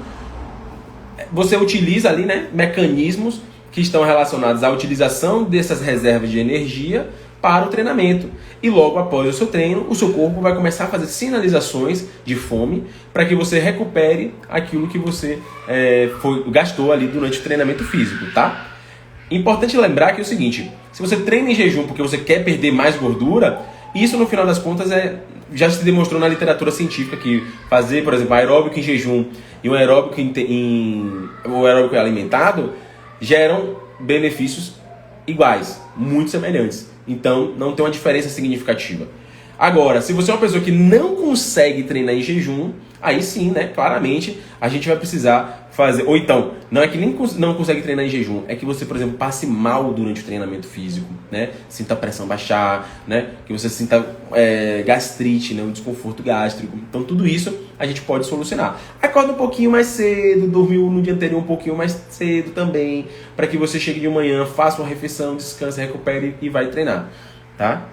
você utiliza ali, né, mecanismos que estão relacionados à utilização dessas reservas de energia para o treinamento. E logo após o seu treino, o seu corpo vai começar a fazer sinalizações de fome para que você recupere aquilo que você gastou ali durante o treinamento físico, tá? Importante lembrar que é o seguinte, se você treina em jejum porque você quer perder mais gordura, isso no final das contas já se demonstrou na literatura científica que fazer, por exemplo, aeróbico em jejum e um aeróbico o aeróbico alimentado geram benefícios iguais, muito semelhantes. Então, não tem uma diferença significativa. Agora, se você é uma pessoa que não consegue treinar em jejum, aí sim, né, claramente, a gente vai precisar fazer... Ou então, não é que nem não consegue treinar em jejum, é que você, por exemplo, passe mal durante o treinamento físico, né? Sinta a pressão baixar, né? Que você sinta gastrite, né? Um desconforto gástrico. Então, tudo isso a gente pode solucionar. Acorda um pouquinho mais cedo, dormiu no dia anterior um pouquinho mais cedo também, para que você chegue de manhã, faça uma refeição, descanse, recupere e vai treinar, tá?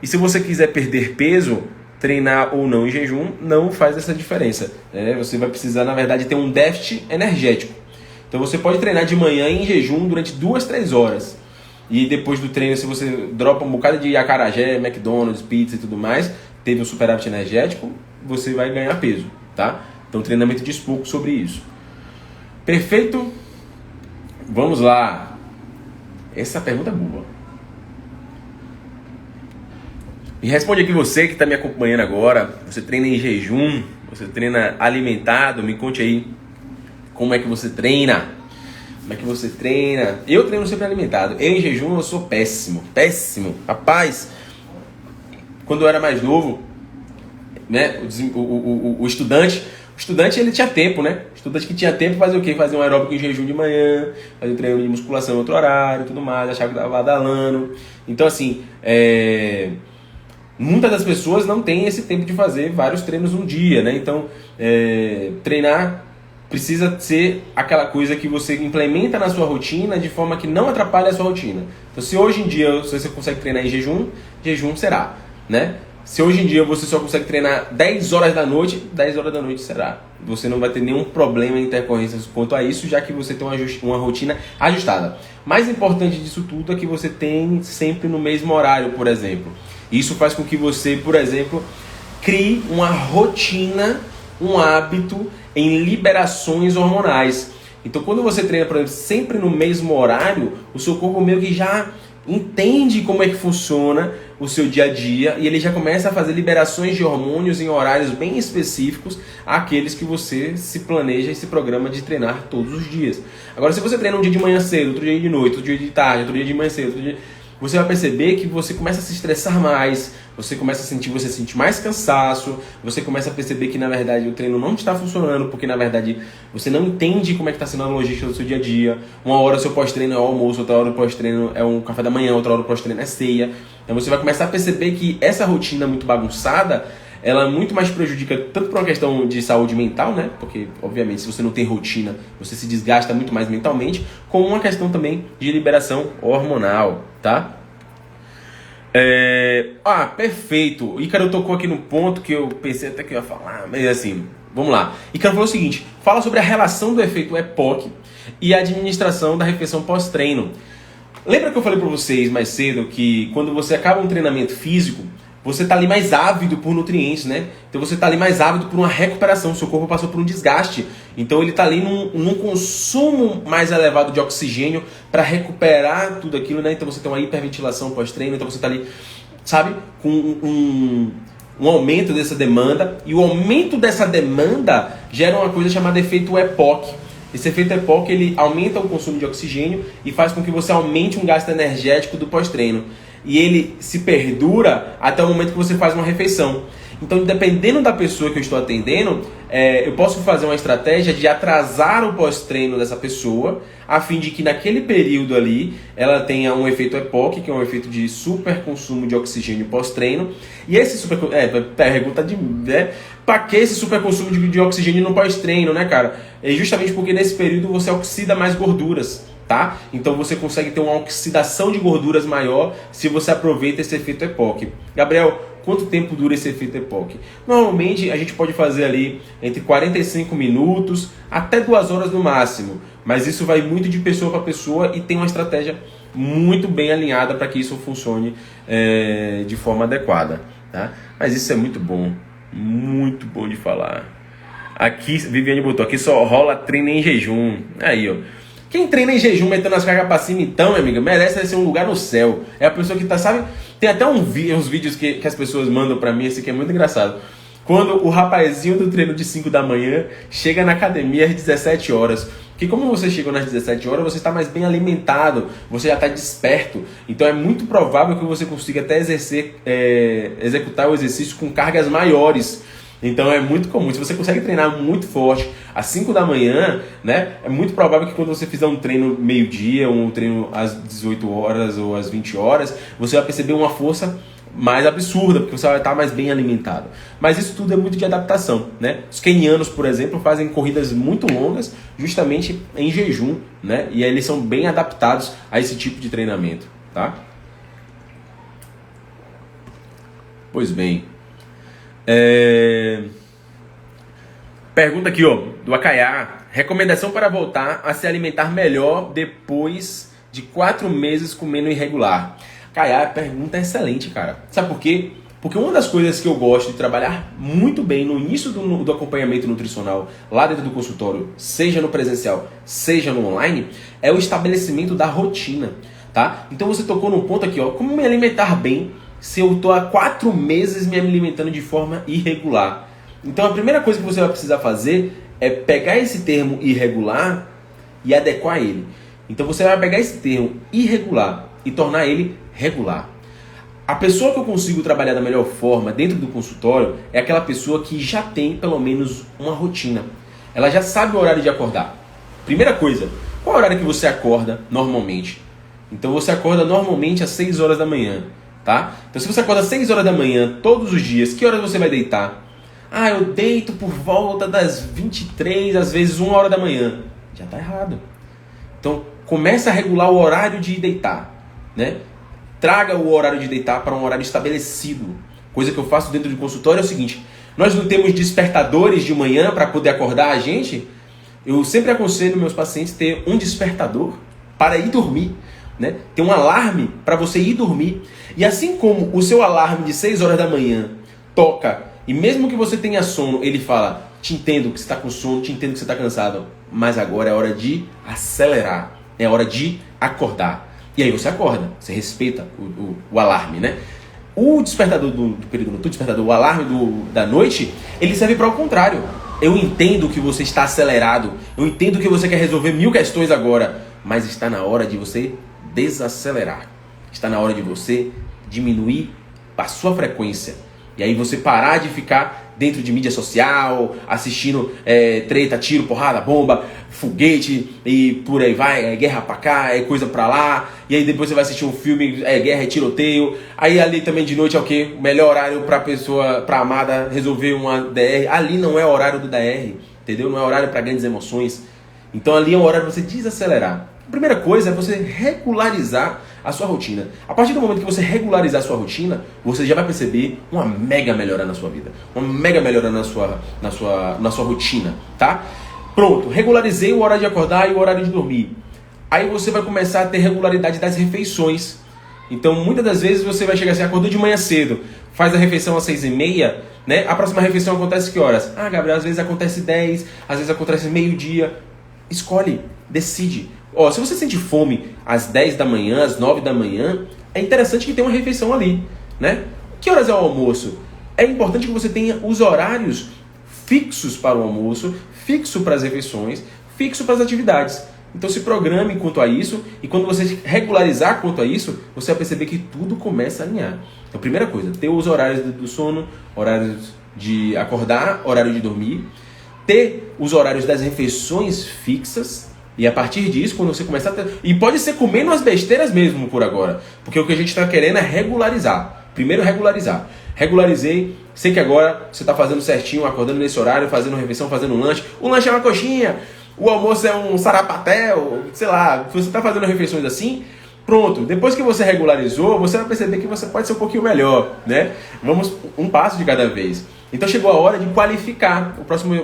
E se você quiser perder peso, treinar ou não em jejum não faz essa diferença. Você vai precisar, na verdade, ter um déficit energético. Então você pode treinar de manhã em jejum durante 2, 3 horas. E depois do treino, se você dropa um bocado de acarajé, McDonald's, pizza e tudo mais, teve um superávit energético, você vai ganhar peso, tá? Então o treinamento diz pouco sobre isso. Perfeito? Vamos lá. Essa pergunta é boa. Me responde aqui você que está me acompanhando agora. Você treina em jejum? Você treina alimentado? Me conte aí como é que você treina. Como é que você treina? Eu treino sempre alimentado. Eu em jejum eu sou péssimo. Péssimo. Rapaz, quando eu era mais novo, né, o estudante ele tinha tempo, né? O estudante que tinha tempo fazia o quê? Fazia um aeróbico em jejum de manhã, fazia um treino de musculação em outro horário, tudo mais, achava que estava badalando. Então assim, muitas das pessoas não têm esse tempo de fazer vários treinos num dia, né? Então, treinar precisa ser aquela coisa que você implementa na sua rotina de forma que não atrapalhe a sua rotina. Então, se hoje em dia você consegue treinar em jejum, jejum será, né? Se hoje em dia você só consegue treinar 10 horas da noite, 10 horas da noite será. Você não vai ter nenhum problema em intercorrências quanto a isso, já que você tem uma rotina ajustada. Mais importante disso tudo é que você tem sempre no mesmo horário, por exemplo. Isso faz com que você, por exemplo, crie uma rotina, um hábito em liberações hormonais. Então, quando você treina, por exemplo, sempre no mesmo horário, o seu corpo meio que já entende como é que funciona o seu dia a dia e ele já começa a fazer liberações de hormônios em horários bem específicos àqueles que você se planeja e se programa de treinar todos os dias. Agora, se você treina um dia de manhã cedo, outro dia de noite, outro dia de tarde, outro dia de manhã cedo, outro dia... você vai perceber que você começa a se estressar mais, você sente mais cansaço, você começa a perceber que na verdade o treino não está funcionando, porque na verdade você não entende como é que está sendo a logística do seu dia a dia. Uma hora o seu pós-treino é o almoço, outra hora o pós-treino é um café da manhã, outra hora o pós-treino é ceia. Então você vai começar a perceber que essa rotina muito bagunçada, ela muito mais prejudica tanto por uma questão de saúde mental, né? Porque, obviamente, se você não tem rotina, você se desgasta muito mais mentalmente, como uma questão também de liberação hormonal, tá? Perfeito. O Ícaro tocou aqui no ponto que eu pensei até que eu ia falar, mas assim, vamos lá. Ícaro falou o seguinte, fala sobre a relação do efeito EPOC e a administração da refeição pós-treino. Lembra que eu falei para vocês mais cedo que quando você acaba um treinamento físico, você está ali mais ávido por nutrientes, né? Então você está ali mais ávido por uma recuperação, seu corpo passou por um desgaste. Então ele está ali num consumo mais elevado de oxigênio para recuperar tudo aquilo, né? Então você tem uma hiperventilação pós-treino, então você está ali, sabe, com um aumento dessa demanda. E o aumento dessa demanda gera uma coisa chamada efeito EPOC. Esse efeito EPOC, ele aumenta o consumo de oxigênio e faz com que você aumente um gasto energético do pós-treino. E ele se perdura até o momento que você faz uma refeição. Então, dependendo da pessoa que eu estou atendendo, eu posso fazer uma estratégia de atrasar o pós-treino dessa pessoa, a fim de que naquele período ali ela tenha um efeito EPOC, que é um efeito de super consumo de oxigênio pós-treino. E esse super... pergunta de... para que esse super consumo de oxigênio no pós-treino, né, cara? É justamente porque nesse período você oxida mais gorduras. Tá? Então você consegue ter uma oxidação de gorduras maior se você aproveita esse efeito EPOC. Gabriel, quanto tempo dura esse efeito EPOC? Normalmente a gente pode fazer ali entre 45 minutos até 2 horas no máximo, mas isso vai muito de pessoa para pessoa e tem uma estratégia muito bem alinhada para que isso funcione de forma adequada. Tá? Mas isso é muito bom de falar. Aqui, Viviane botou, aqui só rola treino em jejum. Aí, ó. Quem treina em jejum, metendo as cargas pra cima, então, minha amiga, merece ser um lugar no céu. É a pessoa que tá, sabe? Tem até uns vídeos que as pessoas mandam pra mim, esse aqui é muito engraçado. Quando o rapazinho do treino de 5 da manhã chega na academia às 17 horas. Porque como você chegou nas 17 horas, você está mais bem alimentado, você já está desperto. Então é muito provável que você consiga até executar o exercício com cargas maiores. Então é muito comum, se você consegue treinar muito forte às 5 da manhã, né, é muito provável que quando você fizer um treino meio-dia, um treino às 18 horas ou às 20 horas, você vai perceber uma força mais absurda, porque você vai estar mais bem alimentado. Mas isso tudo é muito de adaptação, né? Os quenianos, por exemplo, fazem corridas muito longas justamente em jejum, né? E aí eles são bem adaptados a esse tipo de treinamento, tá? Pois bem. Pergunta aqui, ó, do Acaiá. Recomendação para voltar a se alimentar melhor depois de 4 meses comendo irregular. Acaiá, pergunta excelente, cara. Sabe por quê? Porque uma das coisas que eu gosto de trabalhar muito bem no início do acompanhamento nutricional, lá dentro do consultório, seja no presencial, seja no online, é o estabelecimento da rotina, tá? Então você tocou num ponto aqui, ó, como me alimentar bem se eu tô há 4 meses me alimentando de forma irregular. Então a primeira coisa que você vai precisar fazer é pegar esse termo irregular e adequar ele. Então você vai pegar esse termo irregular e tornar ele regular. A pessoa que eu consigo trabalhar da melhor forma dentro do consultório é aquela pessoa que já tem pelo menos uma rotina. Ela já sabe o horário de acordar. Primeira coisa, qual é o horário que você acorda normalmente? Então você acorda normalmente às 6 horas da manhã, tá? Então se você acorda às 6 horas da manhã todos os dias, que horas você vai deitar? Ah, eu deito por volta das 23, às vezes 1 hora da manhã. Já está errado. Então começa a regular o horário de deitar, né? Traga o horário de deitar para um horário estabelecido. Coisa que eu faço dentro do consultório é o seguinte: nós não temos despertadores de manhã para poder acordar a gente. Eu sempre aconselho meus pacientes ter um despertador para ir dormir, né? Ter um alarme para você ir dormir. E assim como o seu alarme de 6 horas da manhã toca, e mesmo que você tenha sono, ele fala: te entendo que você está com sono, te entendo que você está cansado, mas agora é hora de acelerar, é hora de acordar. E aí você acorda, você respeita o alarme, né? O despertador do período noturno, o despertador, o alarme da noite, ele serve para o contrário. Eu entendo que você está acelerado, eu entendo que você quer resolver 1000 questões agora, mas está na hora de você desacelerar. Está na hora de você diminuir a sua frequência. E aí você parar de ficar dentro de mídia social, assistindo treta, tiro, porrada, bomba, foguete e por aí vai, guerra pra cá, coisa pra lá. E aí depois você vai assistir um filme, guerra, tiroteio. Aí ali também de noite é o quê? O melhor horário pra pessoa, pra amada resolver uma DR. Ali não é horário do DR, entendeu? Não é horário pra grandes emoções. Então ali é o horário de você desacelerar. A primeira coisa é você regularizar a sua rotina. A partir do momento que você regularizar a sua rotina, você já vai perceber uma mega melhora na sua vida. Uma mega melhora na sua rotina, tá? Pronto, regularizei o horário de acordar e o horário de dormir. Aí você vai começar a ter regularidade das refeições. Então, muitas das vezes você vai chegar assim, acordou de manhã cedo, faz a refeição às 6h30, né? A próxima refeição acontece que horas? Ah, Gabriel, às vezes acontece 10, às vezes acontece meio-dia. Escolhe, decide. Ó, se você sente fome às 10 da manhã, às 9 da manhã, é interessante que tenha uma refeição ali, né? Que horas é o almoço? É importante que você tenha os horários fixos para o almoço, fixo para as refeições, fixo para as atividades. Então se programe quanto a isso, e quando você regularizar quanto a isso, você vai perceber que tudo começa a alinhar. Então, primeira coisa, ter os horários do sono, horários de acordar, horário de dormir, ter os horários das refeições fixas. E a partir disso, quando você começar a ter... E pode ser comendo as besteiras mesmo por agora. Porque o que a gente está querendo é regularizar. Primeiro regularizar. Regularizei, sei que agora você está fazendo certinho, acordando nesse horário, fazendo refeição, fazendo lanche. O lanche é uma coxinha, o almoço é um sarapatel, sei lá. Se você está fazendo refeições assim, pronto. Depois que você regularizou, você vai perceber que você pode ser um pouquinho melhor, né? Vamos um passo de cada vez. Então chegou a hora de qualificar.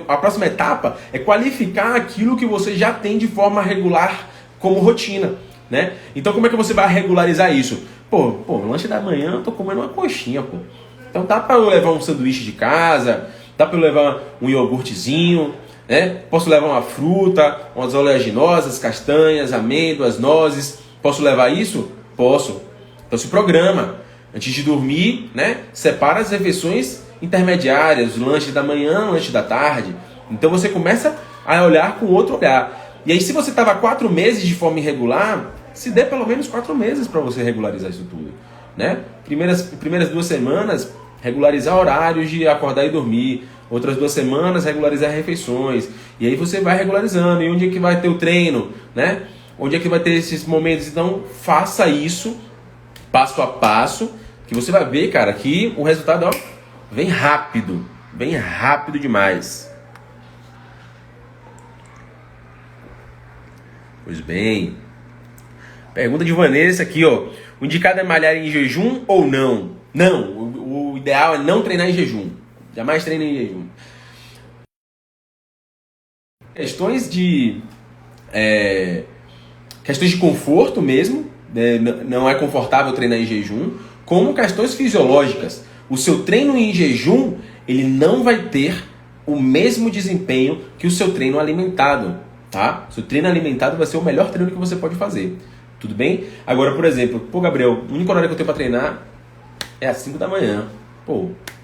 A próxima etapa é qualificar aquilo que você já tem de forma regular como rotina, né? Então como é que você vai regularizar isso? Pô, no lanche da manhã eu tô comendo uma coxinha, pô. Então dá para eu levar um sanduíche de casa, dá para eu levar um iogurtezinho, né? Posso levar uma fruta, umas oleaginosas, castanhas, amêndoas, nozes. Posso levar isso? Posso. Então se programa. Antes de dormir, né? Separa as refeições intermediárias, o lanche da manhã, o lanche da tarde. Então você começa a olhar com outro olhar. E aí, se você estava 4 meses de forma irregular, se der pelo menos 4 meses para você regularizar isso tudo, né? Primeiras 2 semanas, regularizar horários de acordar e dormir. Outras 2 semanas, regularizar refeições. E aí você vai regularizando. E onde é que vai ter o treino, né? Onde é que vai ter esses momentos? Então, faça isso passo a passo, que você vai ver, cara, que o resultado, ó, vem rápido demais. Pois bem. Pergunta de Vanessa aqui, ó. O indicado é malhar em jejum ou não? Não, o ideal é não treinar em jejum. Jamais treine em jejum. Questões de conforto mesmo, né? Não é confortável treinar em jejum, como questões fisiológicas. O seu treino em jejum, ele não vai ter o mesmo desempenho que o seu treino alimentado, tá? O seu treino alimentado vai ser o melhor treino que você pode fazer, tudo bem? Agora, por exemplo, Gabriel, o único horário que eu tenho para treinar é às 5 da manhã.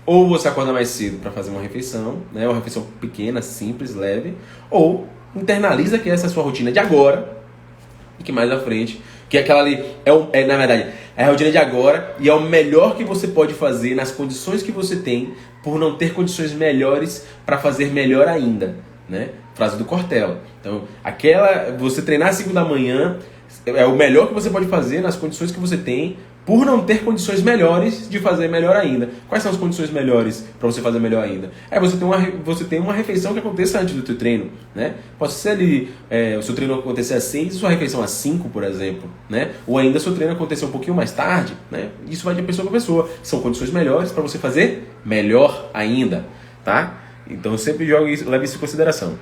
Ou você acorda mais cedo para fazer uma refeição, né? Uma refeição pequena, simples, leve, ou internaliza que essa é a sua rotina de agora e que mais à frente, que aquela ali na verdade, é a rotina de agora e é o melhor que você pode fazer nas condições que você tem, por não ter condições melhores para fazer melhor ainda, né? Frase do Cortella. Então, você treinar às 5 da manhã é o melhor que você pode fazer nas condições que você tem, por não ter condições melhores de fazer melhor ainda. Quais são as condições melhores para você fazer melhor ainda? Você tem uma refeição que aconteça antes do seu treino, né? Pode ser ali, o seu treino acontecer às 6 e sua refeição às 5, por exemplo, né? Ou ainda seu treino acontecer um pouquinho mais tarde, né? Isso vai de pessoa para pessoa. São condições melhores para você fazer melhor ainda, tá? Então eu sempre leve isso em consideração.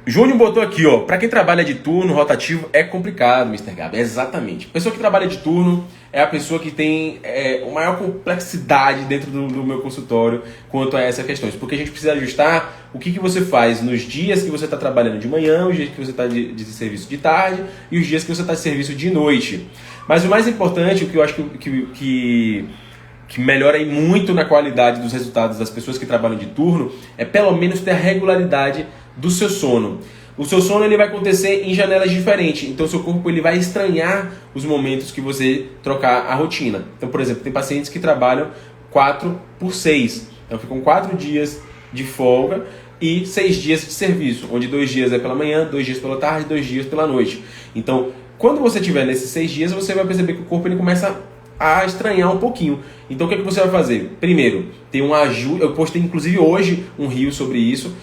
Júnior botou aqui, ó, para quem trabalha de turno rotativo é complicado, Mr. Gabi. Exatamente. A pessoa que trabalha de turno é a pessoa que tem a maior complexidade dentro do meu consultório quanto a essas questões. Porque a gente precisa ajustar o que você faz nos dias que você está trabalhando de manhã, os dias que você está de serviço de tarde e os dias que você está de serviço de noite. Mas o mais importante, o que eu acho que melhora muito na qualidade dos resultados das pessoas que trabalham de turno é pelo menos ter a regularidade do seu sono. O seu sono ele vai acontecer em janelas diferentes, então o seu corpo ele vai estranhar os momentos que você trocar a rotina. Então, por exemplo, tem pacientes que trabalham 4x6, então ficam 4 dias de folga e 6 dias de serviço, onde 2 dias é pela manhã, 2 dias pela tarde, 2 dias pela noite. Então, quando você estiver nesses 6 dias, você vai perceber que o corpo ele começa a estranhar um pouquinho. Então o que você vai fazer? Primeiro, tem uma ajuda. Eu postei inclusive hoje um reel sobre isso,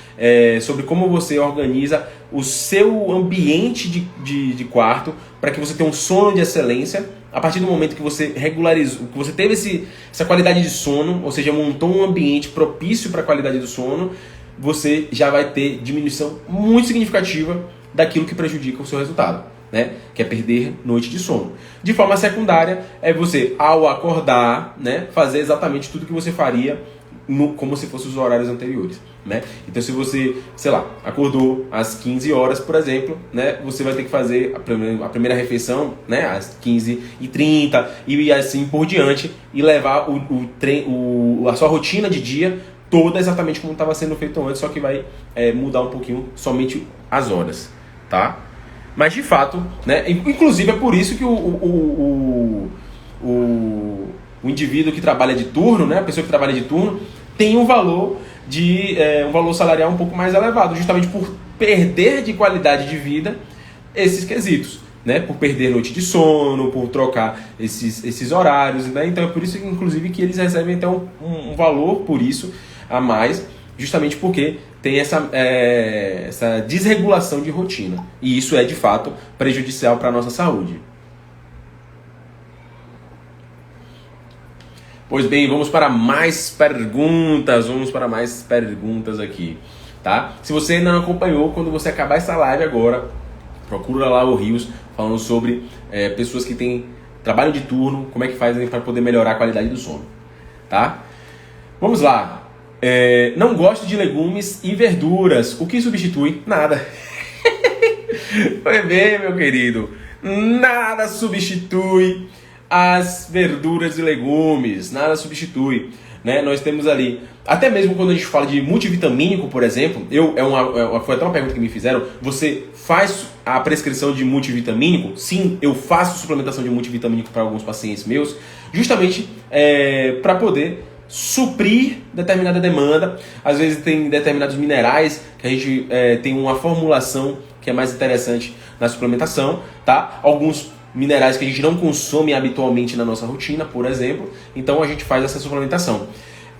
sobre como você organiza o seu ambiente de quarto para que você tenha um sono de excelência. A partir do momento que você regularizou, que você teve essa qualidade de sono, ou seja, montou um ambiente propício para a qualidade do sono, você já vai ter diminuição muito significativa daquilo que prejudica o seu resultado, né? Que é perder noite de sono. De forma secundária, é você, ao acordar, né, fazer exatamente tudo que você faria como se fossem os horários anteriores, né? Então, se você, sei lá, acordou às 15 horas, por exemplo, né, você vai ter que fazer a primeira refeição, né, às 15h30 e assim por diante, e levar a sua rotina de dia toda exatamente como estava sendo feito antes, só que vai mudar um pouquinho somente as horas, tá? Mas de fato, né, inclusive é por isso que o indivíduo que trabalha de turno, né, a pessoa que trabalha de turno, tem um valor salarial um pouco mais elevado, justamente por perder de qualidade de vida esses quesitos, né, por perder noite de sono, por trocar esses horários, né, então é por isso, inclusive, que eles recebem então um valor por isso a mais, justamente porque tem essa desregulação de rotina. E isso é, de fato, prejudicial para a nossa saúde. Pois bem, vamos para mais perguntas. Aqui, tá? Se você ainda não acompanhou, quando você acabar essa live agora, procura lá o Rios falando sobre pessoas que trabalham de turno, como é que fazem para poder melhorar a qualidade do sono, tá? Vamos lá. Não gosto de legumes e verduras. O que substitui? Nada. Foi bem, meu querido. Nada substitui as verduras e legumes. Nada substitui, né? Nós temos ali, até mesmo quando a gente fala de multivitamínico, por exemplo, foi até uma pergunta que me fizeram. Você faz a prescrição de multivitamínico? Sim, eu faço suplementação de multivitamínico para alguns pacientes meus, justamente para poder suprir determinada demanda. Às vezes tem determinados minerais que a gente tem uma formulação que é mais interessante na suplementação, tá? Alguns minerais que a gente não consome habitualmente na nossa rotina, por exemplo, então a gente faz essa suplementação.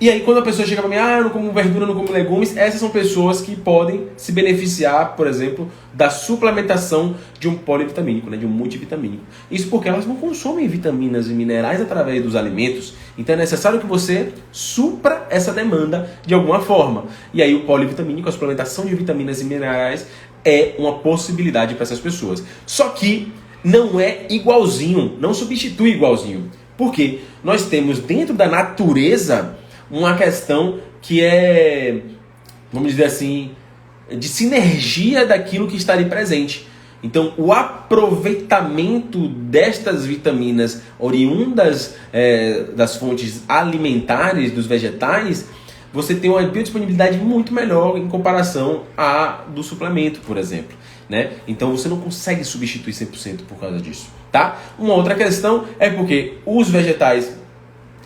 E aí quando a pessoa chega para mim, eu não como verdura, não como legumes, essas são pessoas que podem se beneficiar, por exemplo, da suplementação de um polivitamínico, né, de um multivitamínico. Isso porque elas não consomem vitaminas e minerais através dos alimentos. Então é necessário que você supra essa demanda de alguma forma. E aí o polivitamínico, a suplementação de vitaminas e minerais, é uma possibilidade para essas pessoas. Só que não é igualzinho, não substitui igualzinho. Porque nós temos dentro da natureza uma questão que é, vamos dizer assim, de sinergia daquilo que está ali presente. Então, o aproveitamento destas vitaminas oriundas das fontes alimentares dos vegetais, você tem uma biodisponibilidade muito melhor em comparação à do suplemento, por exemplo. Né? Então, você não consegue substituir 100% por causa disso. Tá? Uma outra questão é porque os vegetais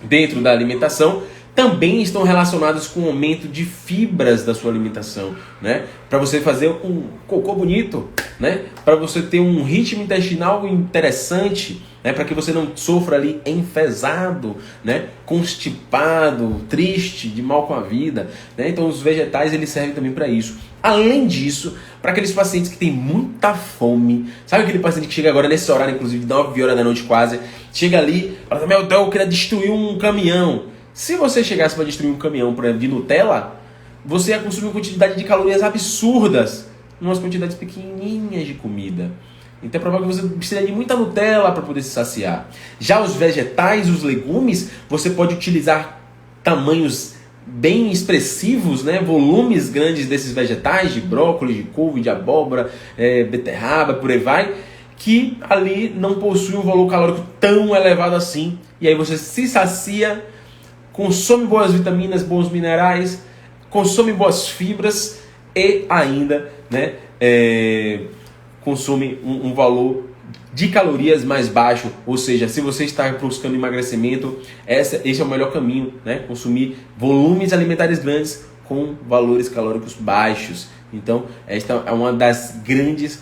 dentro da alimentação também estão relacionados com o aumento de fibras da sua alimentação, né? Para você fazer um cocô bonito, né? Para você ter um ritmo intestinal interessante, né? Para que você não sofra ali enfesado, né? Constipado, triste, de mal com a vida, né? Então os vegetais eles servem também para isso. Além disso, para aqueles pacientes que têm muita fome, sabe aquele paciente que chega agora nesse horário, inclusive 9 horas da noite quase, chega ali, fala, meu Deus, eu queria destruir um caminhão. Se você chegasse para destruir um caminhão, por exemplo, de Nutella, você ia consumir uma quantidade de calorias absurdas, em umas quantidades pequenininhas de comida. Então é provável que você precise de muita Nutella para poder se saciar. Já os vegetais, os legumes, você pode utilizar tamanhos bem expressivos, né? Volumes grandes desses vegetais, de brócolis, de couve, de abóbora, beterraba, por aí vai, que ali não possui um valor calórico tão elevado assim. E aí você se sacia, consome boas vitaminas, bons minerais, consome boas fibras e ainda, né, consome um valor de calorias mais baixo. Ou seja, se você está buscando emagrecimento, esse é o melhor caminho, né? Consumir volumes alimentares grandes com valores calóricos baixos. Então, esta é uma das grandes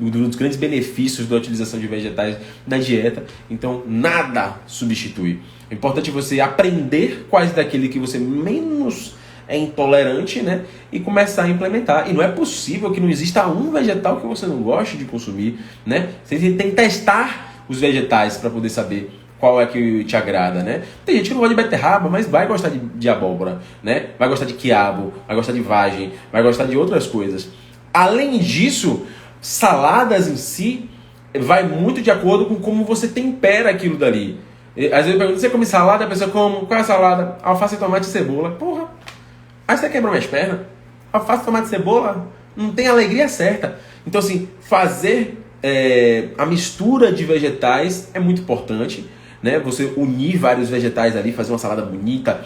um dos grandes benefícios da utilização de vegetais na dieta. Então nada substitui. É importante você aprender quais daquele que você menos é intolerante, né? E começar a implementar. E não é possível que não exista um vegetal que você não goste de consumir, né? Você tem que testar os vegetais para poder saber qual é que te agrada, né? Tem gente que não gosta de beterraba, mas vai gostar de abóbora, né? Vai gostar de quiabo, vai gostar de vagem, vai gostar de outras coisas. Além disso, saladas em si vai muito de acordo com como você tempera aquilo dali. Às vezes eu pergunto, você come salada? A pessoa come, qual é a salada? Alface, tomate e cebola. Porra, aí você quebrou minhas pernas. Alface, tomate e cebola não tem alegria certa. Então assim, fazer a mistura de vegetais é muito importante. Né? Você unir vários vegetais ali, fazer uma salada bonita,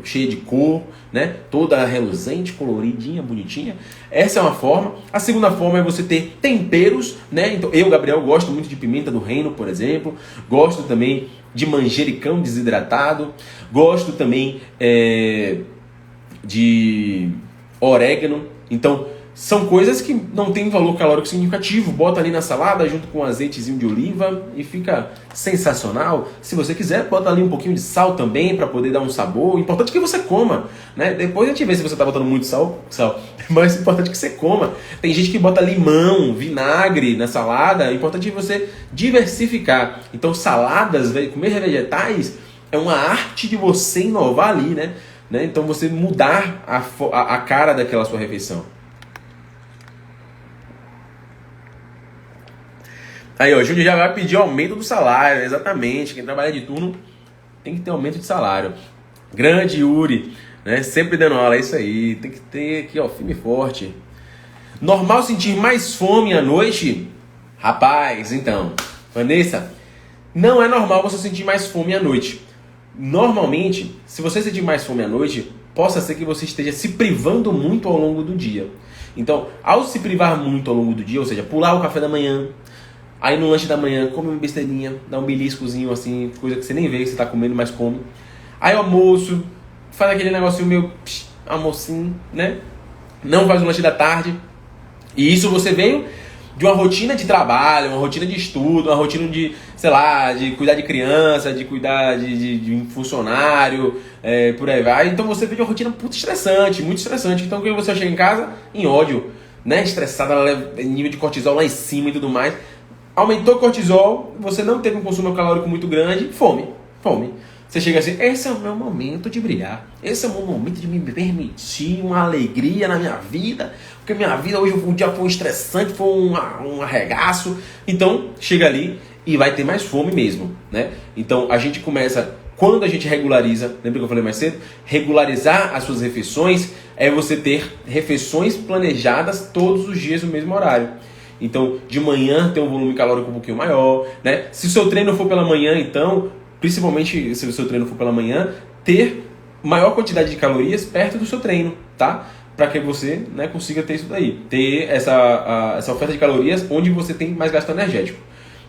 cheia de cor, né? Toda reluzente, coloridinha, bonitinha. Essa é uma forma. A segunda forma é você ter temperos, né? Então, eu, Gabriel, gosto muito de pimenta do reino, por exemplo. Gosto também de manjericão desidratado. Gosto também de orégano. Então, são coisas que não tem valor calórico significativo. Bota ali na salada junto com um azeitezinho de oliva e fica sensacional. Se você quiser, bota ali um pouquinho de sal também para poder dar um sabor. O importante é que você coma, né? Depois a gente vê se você está botando muito sal. Mas o importante é que você coma. Tem gente que bota limão, vinagre na salada. O importante é você diversificar. Então saladas, comer vegetais é uma arte de você inovar ali, né? Então você mudar a cara daquela sua refeição. Aí, ó, Júlio já vai pedir aumento do salário, exatamente. Quem trabalha de turno tem que ter aumento de salário. Grande Yuri, né? Sempre dando aula, é isso aí. Tem que ter aqui, ó, firme e forte. Normal sentir mais fome à noite? Rapaz, então, Vanessa, não é normal você sentir mais fome à noite. Normalmente, se você sentir mais fome à noite, possa ser que você esteja se privando muito ao longo do dia. Então, ao se privar muito ao longo do dia, ou seja, pular o café da manhã, aí no lanche da manhã, come uma besteirinha, dá um beliscozinho assim, coisa que você nem vê que você tá comendo, mas come. Aí almoço, faz aquele negocinho meio almocinho, né? Não faz o lanche da tarde. E isso você veio de uma rotina de trabalho, uma rotina de estudo, uma rotina de, sei lá, de cuidar de criança, de cuidar de um funcionário, por aí vai. Então você vive uma rotina muito estressante. Então quando você chega em casa, em ódio, né? Estressada, nível de cortisol lá em cima e tudo mais. Aumentou o cortisol, você não teve um consumo calórico muito grande, fome. Você chega assim, esse é o meu momento de brilhar. Esse é o meu momento de me permitir uma alegria na minha vida. Porque minha vida hoje um dia foi estressante, foi um arregaço. Então, chega ali e vai ter mais fome mesmo, né? Então, a gente começa, quando a gente regulariza, lembra que eu falei mais cedo? Regularizar as suas refeições é você ter refeições planejadas todos os dias no mesmo horário. Então, de manhã ter um volume calórico um pouquinho maior, né? Se o seu treino for pela manhã, então, principalmente se o seu treino for pela manhã, ter maior quantidade de calorias perto do seu treino, tá? Para que você, né, consiga ter isso daí. Ter essa oferta de calorias onde você tem mais gasto energético.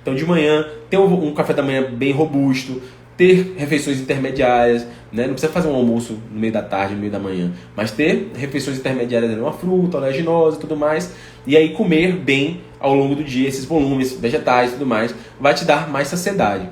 Então, de manhã, ter um café da manhã bem robusto, ter refeições intermediárias, né? Não precisa fazer um almoço no meio da tarde, no meio da manhã, mas ter refeições intermediárias, uma fruta, oleaginosa e tudo mais, e aí comer bem ao longo do dia, esses volumes vegetais e tudo mais, vai te dar mais saciedade.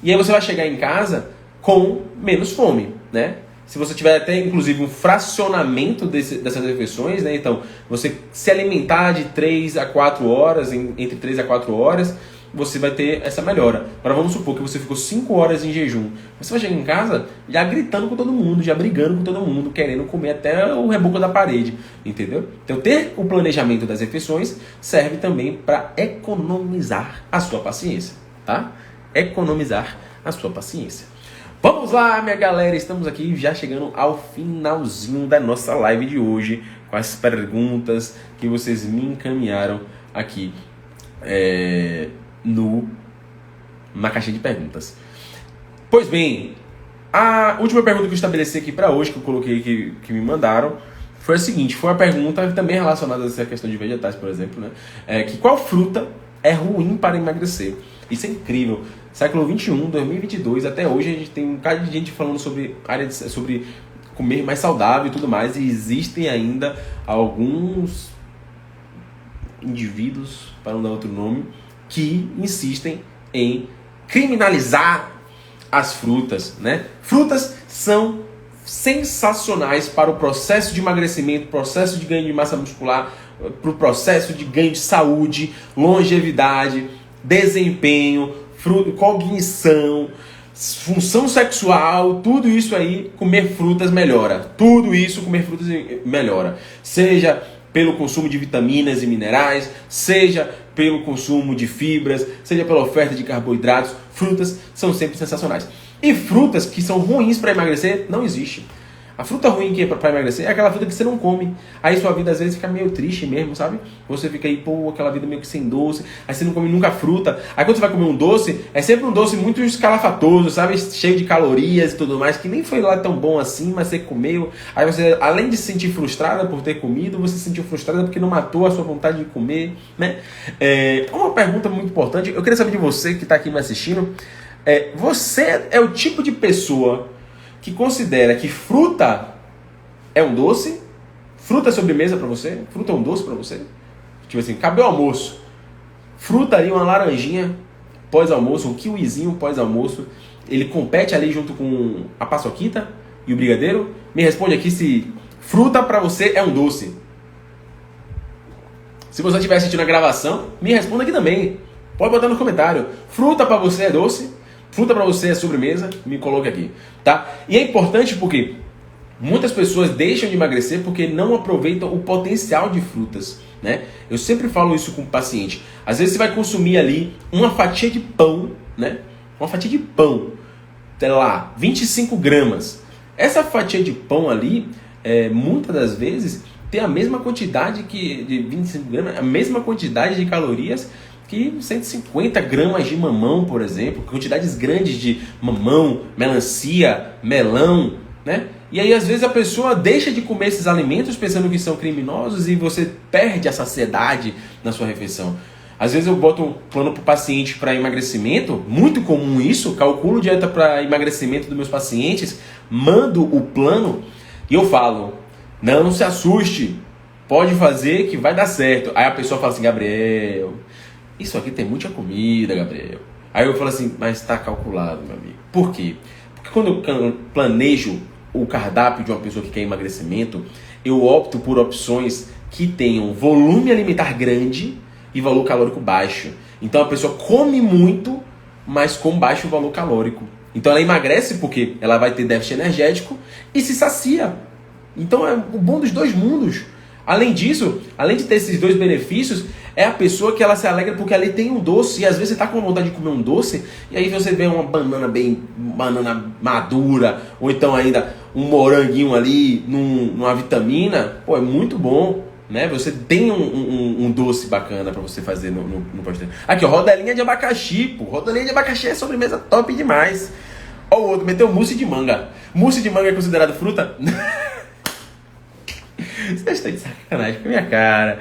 E aí você vai chegar em casa com menos fome, né? Se você tiver até, inclusive, um fracionamento dessas refeições, né? Então, você se alimentar de 3 a 4 horas, entre 3 a 4 horas, você vai ter essa melhora. Agora vamos supor que você ficou 5 horas em jejum. Você vai chegar em casa já gritando com todo mundo, já brigando com todo mundo, querendo comer até o reboco da parede, entendeu? Então ter o planejamento das refeições serve também para economizar a sua paciência, tá? Economizar a sua paciência. Vamos lá, minha galera, estamos aqui já chegando ao finalzinho da nossa live de hoje, com as perguntas que vocês me encaminharam aqui na caixinha de perguntas. Pois bem, a última pergunta que eu estabeleci aqui para hoje, que eu coloquei que me mandaram, foi a seguinte, foi uma pergunta também relacionada a essa questão de vegetais, por exemplo, né? Que qual fruta é ruim para emagrecer? Isso é incrível. Século 21, 2022, até hoje a gente tem um bocado de gente falando sobre comer mais saudável e tudo mais, e existem ainda alguns indivíduos, para não dar outro nome, que insistem em criminalizar as frutas, né? Frutas são sensacionais para o processo de emagrecimento, processo de ganho de massa muscular, para o processo de ganho de saúde, longevidade, desempenho, cognição, função sexual, tudo isso aí, comer frutas melhora. Tudo isso, comer frutas melhora. Seja pelo consumo de vitaminas e minerais, seja pelo consumo de fibras, seja pela oferta de carboidratos, frutas são sempre sensacionais. E frutas que são ruins para emagrecer, não existe. A fruta ruim que é para emagrecer é aquela fruta que você não come. Aí sua vida às vezes fica meio triste mesmo, sabe? Você fica aí, pô, aquela vida meio que sem doce. Aí você não come nunca fruta. Aí quando você vai comer um doce, é sempre um doce muito escalafatoso, sabe? Cheio de calorias e tudo mais, que nem foi lá tão bom assim, mas você comeu. Aí você, além de se sentir frustrada por ter comido, você se sentiu frustrada porque não matou a sua vontade de comer, né? Uma pergunta muito importante, eu queria saber de você que está aqui me assistindo. Você é o tipo de pessoa que considera que fruta é um doce? Fruta é sobremesa para você? Fruta é um doce para você? Tipo assim, acabou o almoço. Fruta ali, uma laranjinha pós-almoço, um kiwizinho pós-almoço. Ele compete ali junto com a paçoquita e o brigadeiro? Me responde aqui se fruta para você é um doce. Se você estiver assistindo a gravação, me responda aqui também. Pode botar no comentário. Fruta para você é doce? Fruta para você é sobremesa? Me coloque aqui, tá? E é importante porque muitas pessoas deixam de emagrecer porque não aproveitam o potencial de frutas, né? Eu sempre falo isso com o paciente. Às vezes você vai consumir ali uma fatia de pão, né? Uma fatia de pão, sei lá, 25 gramas. Essa fatia de pão ali, muitas das vezes, tem a mesma quantidade de 25 gramas, a mesma quantidade de calorias que 150 gramas de mamão, por exemplo, quantidades grandes de mamão, melancia, melão, né? E aí, às vezes, a pessoa deixa de comer esses alimentos pensando que são criminosos e você perde a saciedade na sua refeição. Às vezes eu boto um plano para o paciente para emagrecimento, muito comum isso, calculo dieta para emagrecimento dos meus pacientes, mando o plano e eu falo, não se assuste, pode fazer que vai dar certo. Aí a pessoa fala assim, Gabriel, isso aqui tem muita comida, Gabriel. Aí eu falo assim, mas está calculado, meu amigo. Por quê? Porque quando eu planejo o cardápio de uma pessoa que quer emagrecimento, eu opto por opções que tenham volume alimentar grande e valor calórico baixo. Então a pessoa come muito, mas com baixo valor calórico. Então ela emagrece porque ela vai ter déficit energético e se sacia. Então é o bom dos dois mundos. Além disso, além de ter esses dois benefícios, é a pessoa que ela se alegra porque ali tem um doce. E às vezes você está com vontade de comer um doce e aí você vê uma banana madura, ou então ainda um moranguinho ali, numa vitamina. Pô, é muito bom, né? Você tem um doce bacana para você fazer no pastel. Aqui, ó, rodelinha de abacaxi, pô. Rodelinha de abacaxi é sobremesa top demais. Ó o outro, meteu mousse de manga. Mousse de manga é considerado fruta? Você está de sacanagem com a minha cara.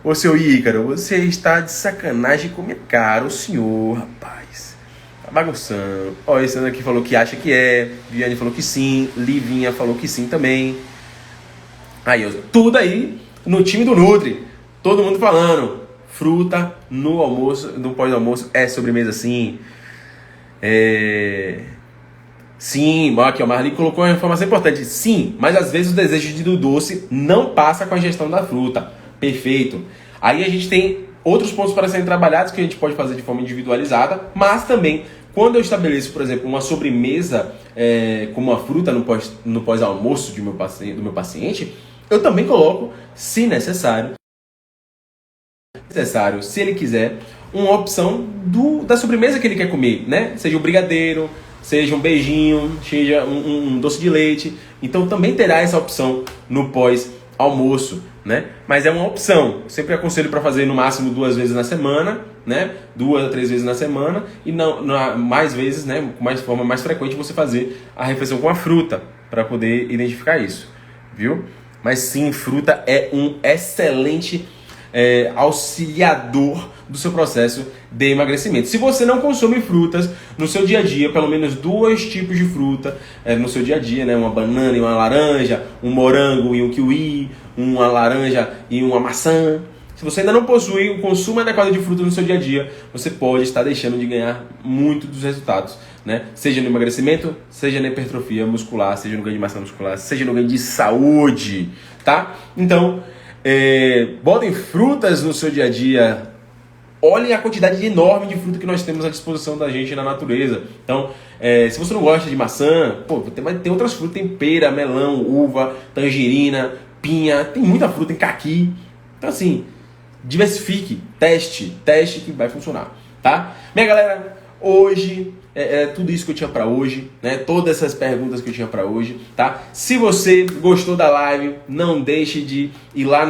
Ô seu Ícaro, você está de sacanagem com a minha cara. O senhor, rapaz, tá bagunçando. Ó, esse aqui falou que acha que é. Viane falou que sim. Livinha falou que sim também. Aí, tudo aí no time do Nutri. Todo mundo falando. Fruta no almoço, no pós-almoço é sobremesa sim. Sim, aqui o Marli colocou uma informação importante. Sim, mas às vezes o desejo do doce não passa com a ingestão da fruta. Perfeito. Aí a gente tem outros pontos para serem trabalhados que a gente pode fazer de forma individualizada, mas também quando eu estabeleço, por exemplo, uma sobremesa com uma fruta no pós-almoço do meu paciente, eu também coloco, se necessário, se ele quiser, uma opção da sobremesa que ele quer comer, né? Seja um brigadeiro, seja um beijinho, seja um doce de leite. Então também terá essa opção no pós-almoço, né? Mas é uma opção. Sempre aconselho para fazer no máximo 2 vezes na semana, né? 2 a 3 vezes na semana e não mais vezes, né? Com forma mais frequente você fazer a refeição com a fruta para poder identificar isso, viu? Mas sim, fruta é um excelente auxiliador do seu processo de emagrecimento. Se você não consome frutas no seu dia a dia, pelo menos 2 tipos de fruta no seu dia a dia, né? Uma banana e uma laranja, um morango e um kiwi, uma laranja e uma maçã. Se você ainda não possui o consumo adequado de fruta no seu dia a dia, você pode estar deixando de ganhar muito dos resultados, né? Seja no emagrecimento, seja na hipertrofia muscular, seja no ganho de massa muscular, seja no ganho de saúde, tá? Então, botem frutas no seu dia a dia. Olhem a quantidade enorme de fruta que nós temos à disposição da gente na natureza. Então, se você não gosta de maçã, pô, tem outras frutas. Tem pera, melão, uva, tangerina, pinha. Tem muita fruta, tem caqui. Então, assim, diversifique, teste que vai funcionar, tá? Minha galera, hoje é tudo isso que eu tinha pra hoje, né? Todas essas perguntas que eu tinha pra hoje, tá? Se você gostou da live, não deixe de ir lá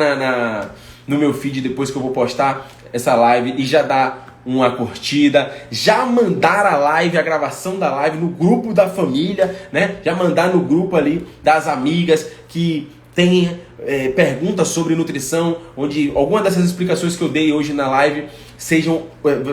no meu feed depois que eu vou postar essa live e já dar uma curtida, já mandar a live, a gravação da live no grupo da família, né? Já mandar no grupo ali das amigas que tem perguntas sobre nutrição, onde alguma dessas explicações que eu dei hoje na live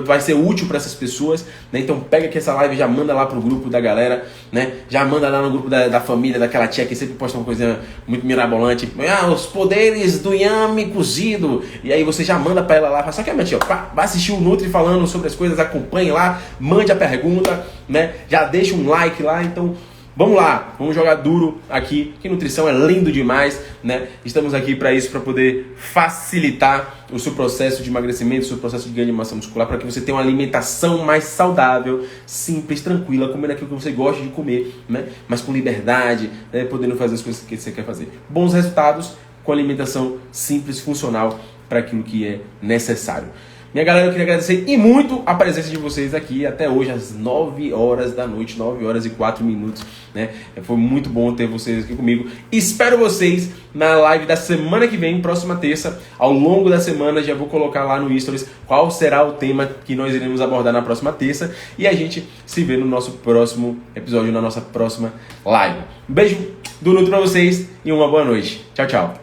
vai ser útil para essas pessoas, né? Então pega aqui essa live e já manda lá pro grupo da galera, né? Já manda lá no grupo da família, daquela tia que sempre posta uma coisa muito mirabolante, os poderes do inhame cozido, e aí você já manda para ela lá, fala, só que a minha tia, vai assistir o Nutri falando sobre as coisas, acompanhe lá, mande a pergunta, né? Já deixa um like lá, então vamos lá, vamos jogar duro aqui, que nutrição é lindo demais, né? Estamos aqui para isso, para poder facilitar o seu processo de emagrecimento, o seu processo de ganho de massa muscular, para que você tenha uma alimentação mais saudável, simples, tranquila, comendo aquilo que você gosta de comer, né? Mas com liberdade, né? Podendo fazer as coisas que você quer fazer. Bons resultados com alimentação simples, funcional, para aquilo que é necessário. Minha galera, eu queria agradecer e muito a presença de vocês aqui até hoje, às 9 horas da noite, 9 horas e 4 minutos, né? Foi muito bom ter vocês aqui comigo. Espero vocês na live da semana que vem, próxima terça. Ao longo da semana já vou colocar lá no Stories qual será o tema que nós iremos abordar na próxima terça. E a gente se vê no nosso próximo episódio, na nossa próxima live. Um beijo do Nutri pra vocês e uma boa noite. Tchau, tchau.